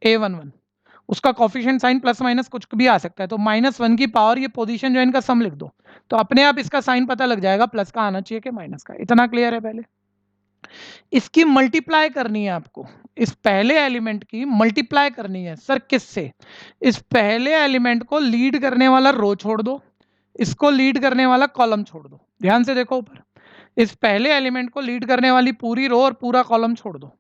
A11, उसका कोफिशिएंट साइन प्लस माइनस कुछ भी आ सकता है, तो -1 की पावर, ये पोजीशन जो है इनका सम लिख दो, तो अपने आप इसका साइन पता लग जाएगा, प्लस का आना चाहिए कि माइनस का। इतना क्लियर है? पहले इसकी मल्टीप्लाई करनी है आपको, इस पहले एलिमेंट की मल्टीप्लाई करनी है। सर किससे? इस पहले एलिमेंट को लीड करने वाला रो छोड़ दो, इसको लीड करने वाला कॉलम छोड़ दो। ध्यान से देखो ऊपर, इस पहले एलिमेंट को लीड करने वाली पूरी रो और पूरा कॉलम छोड़ दो।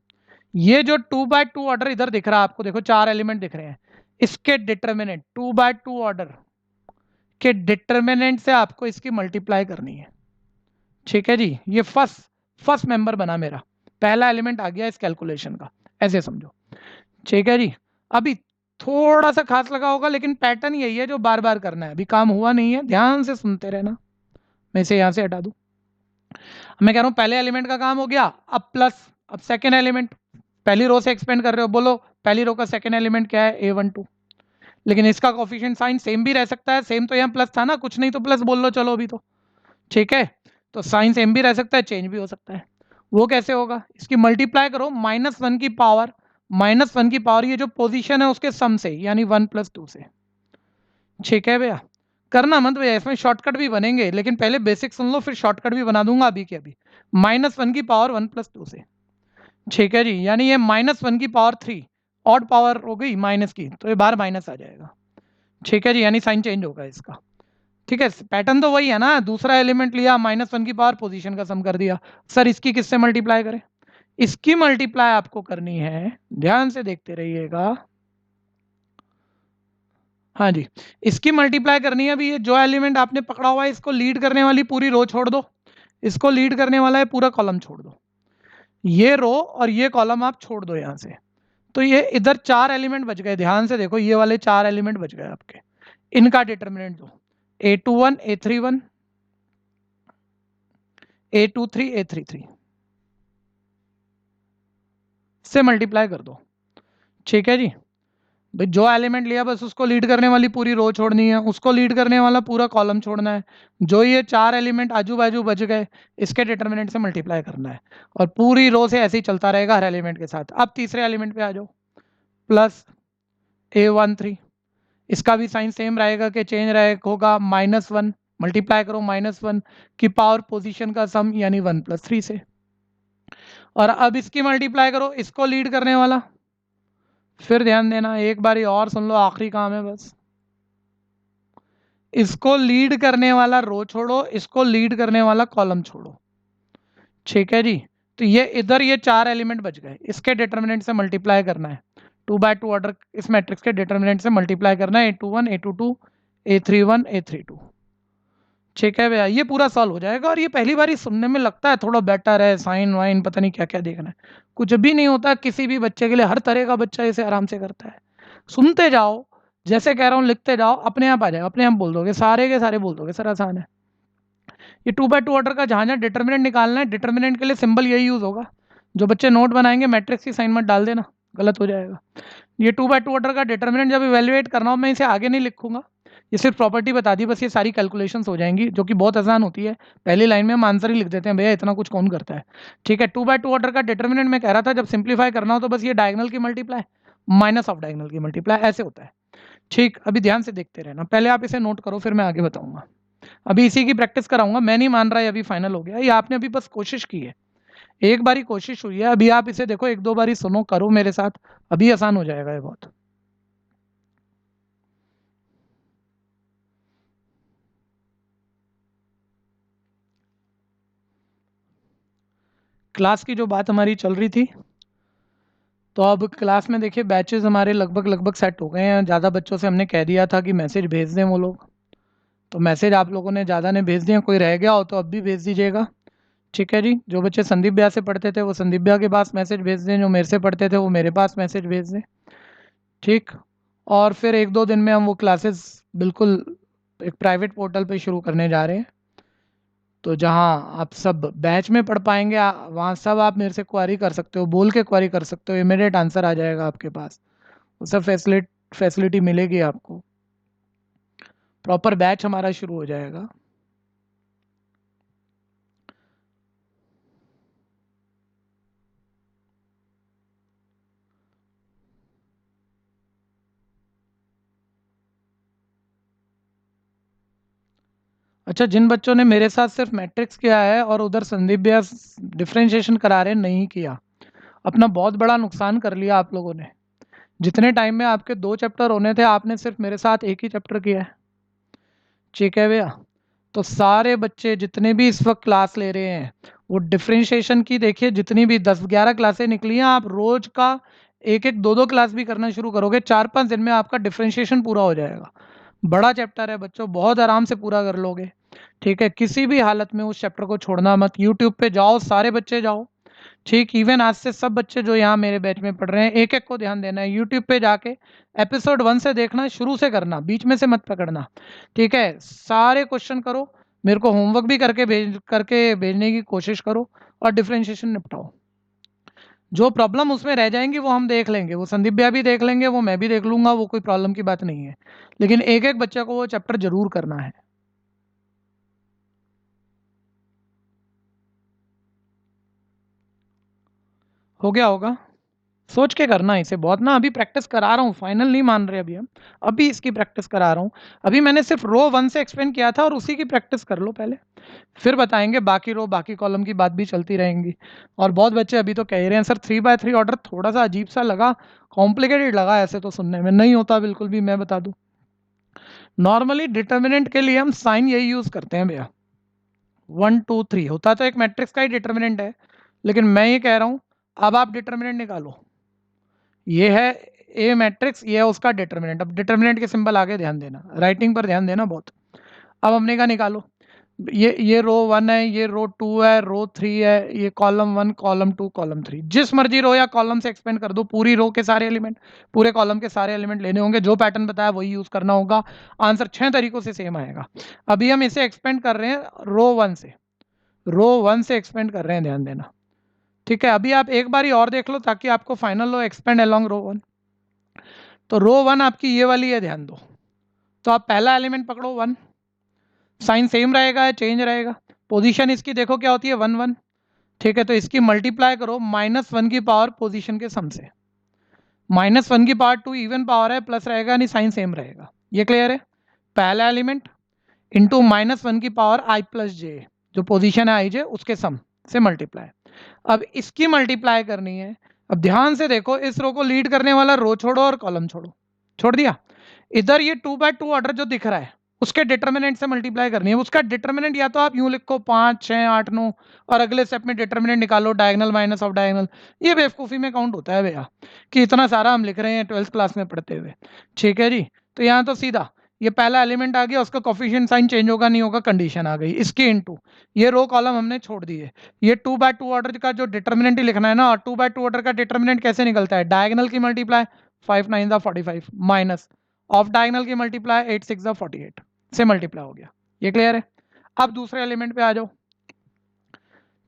ये जो 2 बाय 2 ऑर्डर इधर दिख रहा है आपको, देखो 4 एलिमेंट दिख रहे हैं, इसके डिटर्मिनेंट 2 बाय 2 ऑर्डर के डिटर्मिनेंट से आपको इसकी मल्टीप्लाई करनी है। ठीक है जी, ये फर्स्ट मेंबर बना मेरा, पहला एलिमेंट आ गया इस कैलकुलेशन का, ऐसे समझो। ठीक है जी, अभी थोड़ा सा खास लगा होगा, लेकिन पैटर्न यही है जो बार बार करना है, अभी काम हुआ नहीं है, ध्यान से सुनते रहना। मैं इसे यहां से हटा दूं, मैं कह रहा हूं पहले एलिमेंट का काम हो गया, अब प्लस, अब सेकेंड एलिमेंट, पहली रो से एक्सपेंड कर रहे हो, बोलो पहली रो का सेकेंड एलिमेंट क्या है? A12, लेकिन इसका कोफिशिएंट साइन सेम भी रह सकता है, सेम तो यहाँ प्लस था ना, कुछ नहीं तो प्लस बोल लो, चलो अभी तो। ठीक है, तो साइन सेम भी रह सकता है, चेंज भी हो सकता है। वो कैसे होगा? इसकी मल्टीप्लाई करो, -1 की पावर -1 की पावर ये जो पोजीशन है उसके सम से, यानी 1 + 2 से। ठीक है भैया, करना मत भैया, इसमें शॉर्टकट भी बनेंगे, लेकिन पहले बेसिक सुन लो, फिर शॉर्टकट भी बना दूंगा अभी के अभी। -1 की पावर 1 + 2 से। ठीक है जी, यानी ये -1 की पावर 3 ऑड पावर हो गई माइनस की, तो ये बाहर माइनस आ जाएगा। ठीक है जी, यानी साइन चेंज होगा इसका। ठीक है, पैटर्न तो वही है ना, दूसरा एलिमेंट लिया, -1 की पावर पोजीशन का सम कर दिया। सर इसकी किससे मल्टीप्लाई करें? इसकी मल्टीप्लाई आपको करनी है, ध्यान से देखते रहिएगा। हाँ जी, इसकी मल्टीप्लाई करनी है। अभी ये जो एलिमेंट आपने पकड़ा हुआ है, इसको लीड करने वाली पूरी रो छोड़ दो, इसको लीड करने वाला है पूरा कॉलम छोड़ दो, ये रो और ये कॉलम आप छोड़ दो यहां से। तो ये इधर 4 एलिमेंट बच गए, ध्यान से देखो, ये वाले 4 एलिमेंट बच गए आपके। इनका डिटर्मिनेंट दो, A21 A31 A23 A33 से मल्टीप्लाई कर दो। ठीक है जी, भाई जो एलिमेंट लिया बस उसको लीड करने वाली पूरी रो छोड़नी है, उसको लीड करने वाला पूरा कॉलम छोड़ना है। जो ये 4 एलिमेंट आजू बाजू बच गए, इसके डिटर्मिनेंट से मल्टीप्लाई करना है, और पूरी रो से ऐसे ही चलता रहेगा हर एलिमेंट के साथ। अब तीसरे एलिमेंट पे आ जाओ, प्लस A13, इसका भी साइन सेम रहेगा कि चेंज रहेगा, होगा -1, मल्टीप्लाई करो -1 की पावर पोजीशन का सम, यानी 1 + 3 से। और अब इसकी मल्टीप्लाई करो, इसको लीड करने वाला, फिर ध्यान देना, एक बारी और सुन लो, आखिरी काम है बस। इसको लीड करने वाला रो छोड़ो, इसको लीड करने वाला कॉलम छोड़ो। ठीक है जी, तो ये इधर ये 4 एलिमेंट बच गए, इसके डिटर्मिनेंट से मल्टीप्लाई करना है। 2/2 ऑर्डर इस मैट्रिक्स के डिटर्मिनेंट से मल्टीप्लाई करना है, A21 A22 A31 A32। ठीक है भैया, ये पूरा सॉल्व हो जाएगा। और ये पहली बार ही सुनने में लगता है थोड़ा बेटर है, साइन वाइन पता नहीं क्या क्या देखना है, कुछ भी नहीं होता किसी भी बच्चे के लिए, हर तरह का बच्चा इसे आराम से करता है। सुनते जाओ, जैसे कह रहा हूँ लिखते जाओ, अपने आप आ जाएगा, अपने आप बोल दोगे, सारे के सारे बोल दोगे, सर आसान है। ये 2/2 ऑर्डर का जहाँ जहाँ डिटर्मिनेंट निकालना है, डिटर्मिनेंट के लिए सिंबल यही यूज़ होगा। जो बच्चे नोट बनाएंगे मैट्रिक्स की साइन मत डाल देना, गलत हो जाएगा। ये 2/2 ऑर्डर का डिटर्मिनेंट जब इवेल्युएट करना हो, मैं इसे आगे नहीं लिखूंगा, ये सिर्फ प्रॉपर्टी बता दी, बस ये सारी कैलकुलेशंस हो जाएंगी, जो कि बहुत आसान होती है। पहली लाइन में हम आंसर ही लिख देते हैं, भैया इतना कुछ कौन करता है। ठीक है, 2/2 ऑर्डर का डिटर्मिनेंट मैं कह रहा था, जब सिंप्लीफाई करना हो तो बस ये डायगोनल की मल्टीप्लाई माइनस ऑफ डायगोनल की मल्टीप्लाई, ऐसे होता है। ठीक, अभी ध्यान से देखते रहना, पहले आप इसे नोट करो, फिर मैं आगे बताऊंगा। अभी इसी की प्रैक्टिस कराऊंगा, मैं नहीं मान रहा है अभी फाइनल हो गया, ये आपने अभी बस कोशिश की है, एक बारी कोशिश हुई है, अभी आप इसे देखो, एक दो बारी सुनो, करो मेरे साथ, अभी आसान हो जाएगा ये बहुत। क्लास की जो बात हमारी चल रही थी, तो अब क्लास में देखिए बैचेस हमारे लगभग लगभग सेट हो गए हैं। ज़्यादा बच्चों से हमने कह दिया था कि मैसेज भेज दें वो लोग, तो मैसेज आप लोगों ने ज़्यादा ने भेज दिए, कोई रह गया हो तो अब भी भेज दीजिएगा। ठीक है जी, जो बच्चे संदीप भैया से पढ़ते थे वो संदीप भैया के पास मैसेज भेज दें, जो मेरे से पढ़ते थे वो मेरे पास मैसेज भेज दें। ठीक, और फिर एक दो दिन में हम वो क्लासेस बिल्कुल एक प्राइवेट पोर्टल पे शुरू करने जा रहे हैं, तो जहाँ आप सब बैच में पढ़ पाएंगे, वहाँ सब आप मेरे से क्वारी कर सकते हो, बोल के क्वारी कर सकते हो, इमीडिएट आंसर आ जाएगा आपके पास, वो सब फैसिलिटी मिलेगी आपको। प्रॉपर बैच हमारा शुरू हो जाएगा। अच्छा, जिन बच्चों ने मेरे साथ सिर्फ मैट्रिक्स किया है और उधर संदीप भैया डिफ्रेंशिएशन करा रहे नहीं किया, अपना बहुत बड़ा नुकसान कर लिया आप लोगों ने। जितने टाइम में आपके 2 चैप्टर होने थे, आपने सिर्फ मेरे साथ एक ही चैप्टर किया है। ठीक है भैया, तो सारे बच्चे जितने भी इस वक्त क्लास ले रहे हैं, वो डिफ्रेंशिएशन की देखिए, जितनी भी 10-11 क्लासें निकली हैं, आप रोज का एक एक दो दो क्लास भी करना शुरू करोगे, 4-5 दिन में आपका डिफ्रेंशिएशन पूरा हो जाएगा। बड़ा चैप्टर है बच्चों, बहुत आराम से पूरा कर लोगे। ठीक है, किसी भी हालत में उस चैप्टर को छोड़ना मत, यूट्यूब पे जाओ, सारे बच्चे जाओ। ठीक, इवन आज से सब बच्चे जो यहाँ मेरे बैच में पढ़ रहे हैं, एक एक को ध्यान देना है, यूट्यूब पे जाके एपिसोड 1 से देखना, शुरू से करना, बीच में से मत पकड़ना। ठीक है, सारे क्वेश्चन करो, मेरे को होमवर्क भी करके भेजने की कोशिश करो, और डिफ्रेंशिएशन निपटाओ। जो प्रॉब्लम उसमें रह जाएंगी वो हम देख लेंगे, वो संदीप भैया भी देख लेंगे, वो मैं भी देख लूंगा, वो कोई प्रॉब्लम की बात नहीं है, लेकिन एक एक बच्चे को वो चैप्टर जरूर करना है। हो गया होगा, सोच के करना इसे बहुत ना, अभी प्रैक्टिस करा रहा हूँ, फाइनल नहीं मान रहे अभी हम, अभी इसकी प्रैक्टिस करा रहा हूँ। अभी मैंने सिर्फ रो 1 से एक्सपेंड किया था और उसी की प्रैक्टिस कर लो पहले, फिर बताएंगे बाकी रो बाकी कॉलम की बात भी चलती रहेंगी। और बहुत बच्चे अभी तो कह रहे हैं सर 3x3 ऑर्डर थोड़ा सा अजीब सा लगा, कॉम्प्लिकेटेड लगा, ऐसे तो सुनने में नहीं होता बिल्कुल भी, मैं बता दूं। नॉर्मली डिटर्मिनेंट के लिए हम साइन यही यूज करते हैं भैया, 1 2 3 होता तो एक मैट्रिक्स का ही डिटर्मिनेंट है, लेकिन मैं ये कह रहा हूं अब आप डिटर्मिनेंट निकालो, ये है ए मैट्रिक्स, ये है उसका डिटर्मिनेंट। अब डिटर्मिनेंट के सिंबल आगे ध्यान देना, राइटिंग पर ध्यान देना बहुत। अब हमने कहा निकालो, ये रो 1 है, ये रो 2 है, रो 3 है, ये कॉलम 1 कॉलम 2 कॉलम 3, जिस मर्जी रो या कॉलम से एक्सपेंड कर दो, पूरी रो के सारे एलिमेंट, पूरे कॉलम के सारे एलिमेंट लेने होंगे, जो पैटर्न बताया वही यूज करना होगा, आंसर 6 तरीकों से सेम आएगा। अभी हम इसे एक्सपेंड कर रहे हैं रो 1 से, रो 1 से एक्सपेंड कर रहे हैं, ध्यान देना, ठीक है। अभी आप एक बारी और देख लो ताकि आपको फाइनल रो एक्सपेंड अलोंग रो 1। तो रो 1 आपकी ये वाली है, ध्यान दो। तो आप पहला एलिमेंट पकड़ो 1, साइन सेम रहेगा या चेंज रहेगा, पोजीशन इसकी देखो क्या होती है 1 1, ठीक है। तो इसकी मल्टीप्लाई करो -1 की पावर पोजीशन के सम से, -1 की पावर 2 इवन पावर है, प्लस रहेगा नहीं, साइन सेम रहेगा, ये क्लियर है। पहला एलिमेंट इंटू -1 की पावर आई प्लस जे, जो पोजीशन है आई जे उसके सम से मल्टीप्लाई। अब इसकी मल्टीप्लाई करनी है। अब ध्यान से देखो, इस रो को लीड करने वाला रो छोड़ो और कॉलम छोड़ो, छोड़ दिया। इधर ये 2x2 ऑर्डर जो दिख रहा है उसके डिटर्मिनेंट से मल्टीप्लाई करनी है। उसका डिटर्मिनेंट या तो आप यूं लिखो 5 6 8 9, और अगले स्टेप में डिटर्मिनेंट निकालो डायगोनल माइनस ऑफ डायगोनल। ये बेवकूफ़ी में काउंट होता है भैया, कि इतना सारा हम लिख रहे हैं 12th क्लास में पढ़ते हुए, ठीक है जी। तो यहाँ तो सीधा ये पहला एलिमेंट आ गया, उसका कोफिशिएंट साइन चेंज होगा नहीं होगा, कंडीशन आ गई इसके इनटू ये रो कॉलम हमने छोड़ दिए। ये 2x2 ऑर्डर का जो डिटर्मिनेंट ही लिखना है ना, और 2x2 ऑर्डर का डिटर्मिनेंट कैसे निकलता है, डायगोनल की मल्टीप्लाई 5 9 45 माइनस ऑफ डायगोनल की मल्टीप्लाई 8 6 48 से मल्टीप्लाई हो गया, ये क्लियर है। अब दूसरे एलिमेंट पे आ जाओ,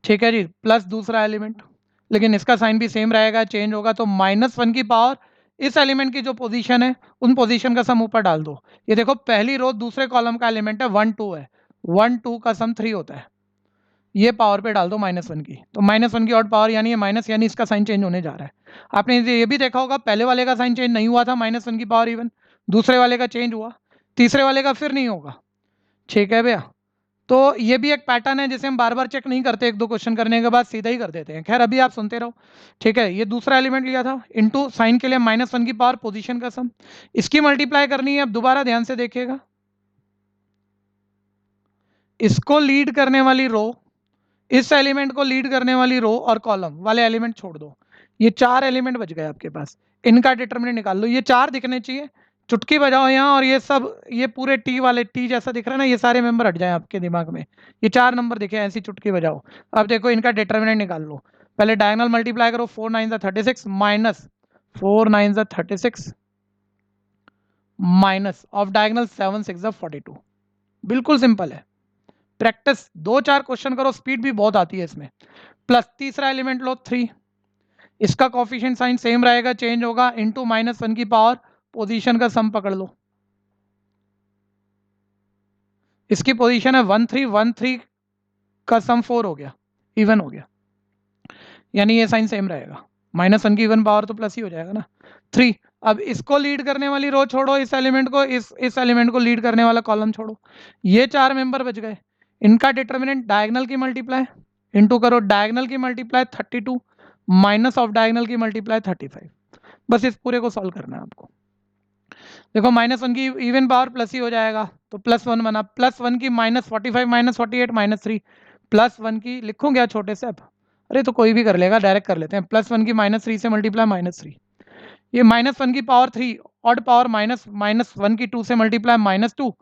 ठीक है जी, प्लस दूसरा एलिमेंट, लेकिन इसका साइन भी सेम रहेगा, चेंज होगा। तो -1 की पावर इस एलिमेंट की जो पोजीशन है उन पोजीशन का सम ऊपर डाल दो। ये देखो पहली रो दूसरे कॉलम का एलिमेंट है 1 2 है, 1 2 का सम 3 होता है, ये पावर पे डाल दो -1 की, तो -1 की ऑड पावर यानी ये माइनस, यानी इसका साइन चेंज होने जा रहा है। आपने ये भी देखा होगा पहले वाले का साइन चेंज नहीं हुआ था, -1 की पावर इवन, दूसरे वाले का चेंज हुआ, तीसरे वाले का फिर नहीं होगा, ठीक है भैया। तो ये भी एक पैटर्न है जिसे हम बार बार चेक नहीं करते, एक दो क्वेश्चन करने के बाद सीधा ही कर देते हैं। खैर अभी आप सुनते रहो, ठीक है। ये दूसरा एलिमेंट लिया था, इनटू साइन के लिए -1 की पावर पोजीशन का सम, इसकी मल्टीप्लाई करनी है। अब दोबारा ध्यान से देखिएगा, इसको लीड करने वाली रो, इस एलिमेंट को लीड करने वाली रो और कॉलम वाले एलिमेंट छोड़ दो, ये 4 एलिमेंट बच गए आपके पास, इनका डिटरमिनेंट निकाल लो। ये 4 दिखने चाहिए, चुटकी बजाओ यहाँ, और ये सब ये पूरे टी वाले टी जैसा दिख रहा है ना, ये सारे मेंबर हट जाए आपके दिमाग में, ये 4 नंबर दिखे ऐसी चुटकी बजाओ। अब देखो इनका डिटरमिनेंट निकाल लो, पहले डायगोनल मल्टीप्लाई करो, 4 9 36 माइनस 4 9 36 माइनस ऑफ डायगोनल 7 6 42। बिल्कुल सिंपल है, प्रैक्टिस 2 4 क्वेश्चन करो, स्पीड भी बहुत आती है इसमें। प्लस तीसरा एलिमेंट लो 3, इसका कॉफिशिएंट साइन सेम रहेगा, चेंज होगा, इनटू -1 की पावर पोजीशन का सम पकड़ लो, इसकी पोजीशन है 1 3 1 3 का सम 4 हो गया, इवन हो गया, यानी ये साइन सेम रहेगा, -1 की इवन पावर तो प्लस ही हो जाएगा ना 3। अब इसको लीड करने वाली रो छोड़ो, इस एलिमेंट को, इस एलिमेंट को लीड करने वाला कॉलम छोड़ो, ये 4 मेंबर बच गए। इनका डिटर्मिनेंट डायगोनल की मल्टीप्लाई इनटू करो डायगोनल की मल्टीप्लाई 32 माइनस ऑफ डायगोनल की मल्टीप्लाई 35। बस इस पूरे को सॉल्व करना है आपको। देखो -1 की इवन पावर प्लस ही हो जाएगा, तो +1 बना, +1 की -45 -48 -3, +1 की लिखूं क्या छोटे से, अब अरे तो कोई भी कर लेगा, डायरेक्ट कर लेते हैं। +1 की -3 से मल्टीप्लाई -3, ये -1 की पावर 3 ऑड पावर -1 की 2 से मल्टीप्लाई -2,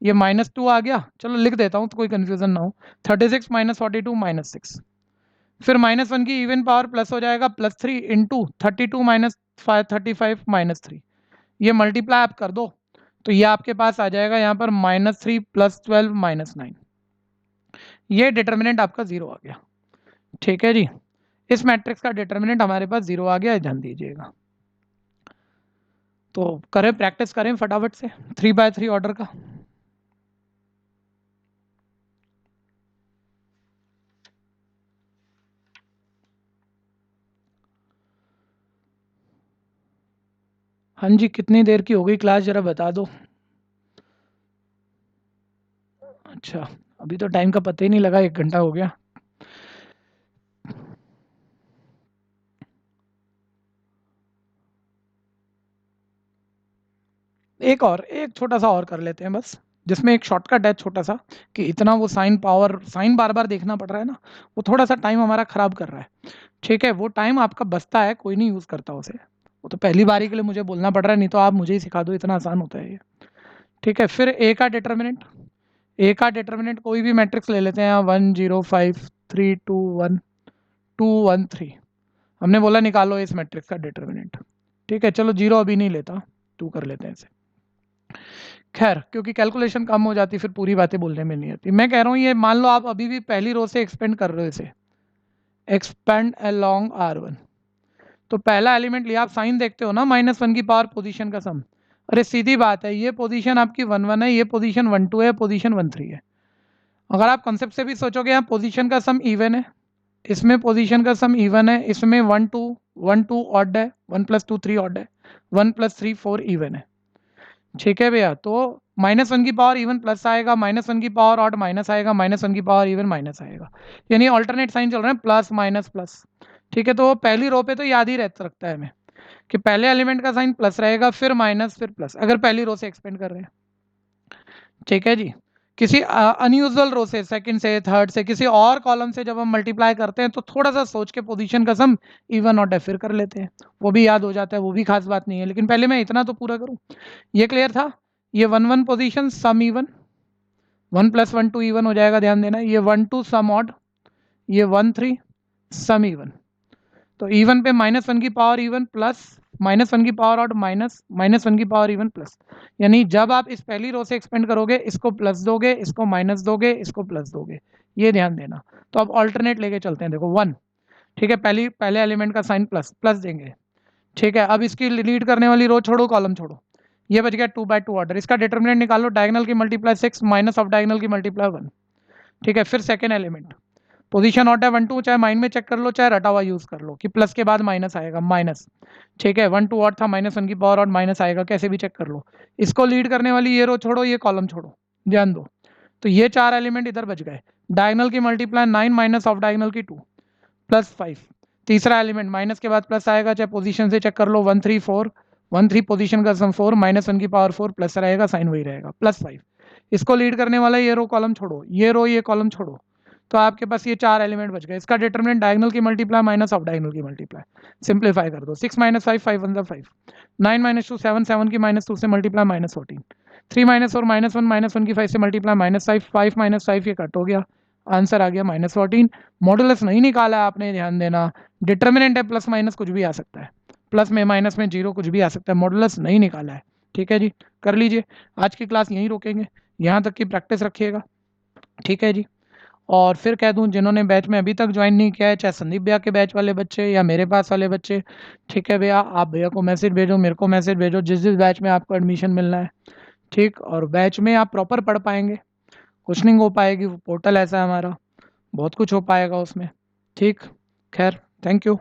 ये -2 आ गया, चलो लिख देता हूँ तो कोई कंफ्यूजन ना हो, 36 -42 -6, फिर -1 की इवन पावर प्लस हो जाएगा +3 इंटू 32 -35 -3, ये मल्टीप्लाई आप कर दो तो ये आपके पास आ जाएगा यहाँ पर -3 +12 -9, ये डिटर्मिनेंट आपका 0 आ गया, ठीक है जी। इस मैट्रिक्स का डिटर्मिनेंट हमारे पास 0 आ गया, ध्यान दीजिएगा। तो करें, प्रैक्टिस करें फटाफट से 3x3 ऑर्डर का। हाँ जी, कितनी देर की हो गई क्लास ज़रा बता दो। अच्छा, अभी तो टाइम का पता ही नहीं लगा, 1 घंटा हो गया। एक छोटा-सा और कर लेते हैं बस, जिसमें एक शॉर्टकट है छोटा-सा कि इतना वो साइन पावर साइन बार-बार देखना पड़ रहा है ना, वो थोड़ा-सा टाइम हमारा ख़राब कर रहा है। ठीक है, वो टाइम आपका बचता है, कोई नहीं यूज़ करता उसे। वो तो पहली बारी के लिए मुझे बोलना पड़ रहा है, नहीं तो आप मुझे ही सिखा दो, इतना आसान होता है ये। ठीक है, फिर ए का डिटर्मिनेंट कोई भी मैट्रिक्स ले लेते हैं, 1 0 5 3 2 1 2 1 3। हमने बोला निकालो इस मैट्रिक्स का डिटर्मिनेंट। ठीक है, चलो 0 अभी नहीं लेता, 2 कर लेते हैं इसे। खैर, क्योंकि कैलकुलेशन कम हो जाती, फिर पूरी बातें बोलने में नहीं आती। मैं कह रहा हूँ ये मान लो आप अभी भी पहली रो से एक्सपेंड कर रहे हो इसे, एक्सपेंड अलोंग R1। तो पहला एलिमेंट लिया, आप साइन देखते हो ना, -1 की पावर पोजीशन का सम। अरे सीधी बात है, ये पोजीशन आपकी 1 1 है, ये पोजीशन 1 2 है, पोजीशन 1 3 है। अगर आप कंसेप्ट से भी सोचोगे, यहाँ पोजीशन का सम इवन है, इसमें पोजीशन का सम इवन है, इसमें 1 2 ऑड है, 1 + 2 3 ऑड है, 1 + 3 4 इवन है। ठीक है भैया, तो -1 की पावर इवन प्लस आएगा, -1 की पावर ऑड माइनस आएगा, -1 की पावर इवन माइनस आएगा। यानी ऑल्टरनेट साइन चल रहे हैं, प्लस माइनस प्लस। ठीक है, तो पहली रो पे तो याद ही रहता रखता है हमें कि पहले एलिमेंट का साइन प्लस रहेगा, फिर माइनस, फिर प्लस, अगर पहली रो से एक्सपेंड कर रहे हैं। ठीक है जी। किसी अनयूजुअल रो से, सेकंड से, थर्ड से, किसी और कॉलम से जब हम मल्टीप्लाई करते हैं तो थोड़ा सा सोच के पोजीशन का सम इवन और डेफिर कर लेते हैं, वो भी याद हो जाता है, वो भी खास बात नहीं है। लेकिन पहले मैं इतना तो पूरा करूं। ये क्लियर था? ये 1 1 पोजीशन सम इवन, 1 + 1 2 इवन हो जाएगा, ध्यान देना। ये 1 2 सम ऑड, ये 1 3 सम इवन। तो इवन पे -1 की पावर इवन प्लस -1 की पावर ऑड माइनस -1 की पावर इवन प्लस। यानी जब आप इस पहली रो से एक्सपेंड करोगे, इसको प्लस दोगे, इसको माइनस दोगे, इसको प्लस दोगे, ये ध्यान देना। तो अब ऑल्टरनेट लेके चलते हैं, देखो 1। ठीक है, पहले एलिमेंट का साइन प्लस प्लस देंगे। ठीक है, अब इसकी लीड करने वाली रो छोड़ो, कॉलम छोड़ो, ये बच गया 2/2 ऑर्डर। इसका डिटर्मिनेंट निकालो, डायगोनल की मल्टीप्लाई 6 माइनस ऑफ डायगोनल की मल्टीप्लाई 1। ठीक है, फिर सेकंड एलिमेंट, पोजीशन ऑड है 1 2, चाहे माइंड में चेक कर लो, चाहे रटा हुआ यूज कर लो कि प्लस के बाद माइनस आएगा, माइनस। ठीक है, 1 2 ऑड था, -1 की पावर ऑड माइनस आएगा, कैसे भी चेक कर लो। इसको लीड करने वाली ये रो छोड़ो, ये कॉलम छोड़ो, ध्यान दो। तो ये 4 एलिमेंट इधर बच गए। डायगोनल की मल्टीप्लाई 9 माइनस ऑफ डायगोनल की 2 प्लस 5। तीसरा एलिमेंट माइनस के बाद प्लस आएगा, चाहे पोजीशन से चेक कर लो, 1 3 4, 1 3 पोजीशन का सम 4, -1 की पावर 4 प्लस रहेगा, साइन वही रहेगा, +5। इसको लीड करने वाला ये रो कॉलम छोड़ो, ये रो ये कॉलम छोड़ो, तो आपके पास ये 4 एलिमेंट बच गए। इसका डिटरमिनेंट डायगोनल की मल्टीप्लाई माइनस ऑफ डायगोनल की मल्टीप्लाई, सिंपलीफाई कर दो। 6 - 5 5 1 5, 9 - 2 7 7 की -2 से मल्टीप्लाई -14, 3 - 4 -1 की 5 से मल्टीप्लाई -5 5 -5 ये कट हो गया, आंसर आ गया -14। मॉडुलस नहीं निकाला है आपने, ध्यान देना। डिटर्मिनेंट है, प्लस माइनस कुछ भी आ सकता है, प्लस में माइनस में जीरो कुछ भी आ सकता है, मॉडुलस नहीं निकाला है। ठीक है जी, कर लीजिए। आज की क्लास यहीं रोकेंगे, यहाँ तक की प्रैक्टिस रखिएगा। ठीक है जी। और फिर कह दूं, जिन्होंने बैच में अभी तक ज्वाइन नहीं किया है, चाहे संदीप भैया के बैच वाले बच्चे या मेरे पास वाले बच्चे, ठीक है भैया, आप भैया को मैसेज भेजो, मेरे को मैसेज भेजो, जिस जिस बैच में आपको एडमिशन मिलना है। ठीक, और बैच में आप प्रॉपर पढ़ पाएंगे, कुछ नहीं हो पाएगी, पोर्टल ऐसा है हमारा, बहुत कुछ हो पाएगा उसमें। ठीक, खैर, थैंक यू।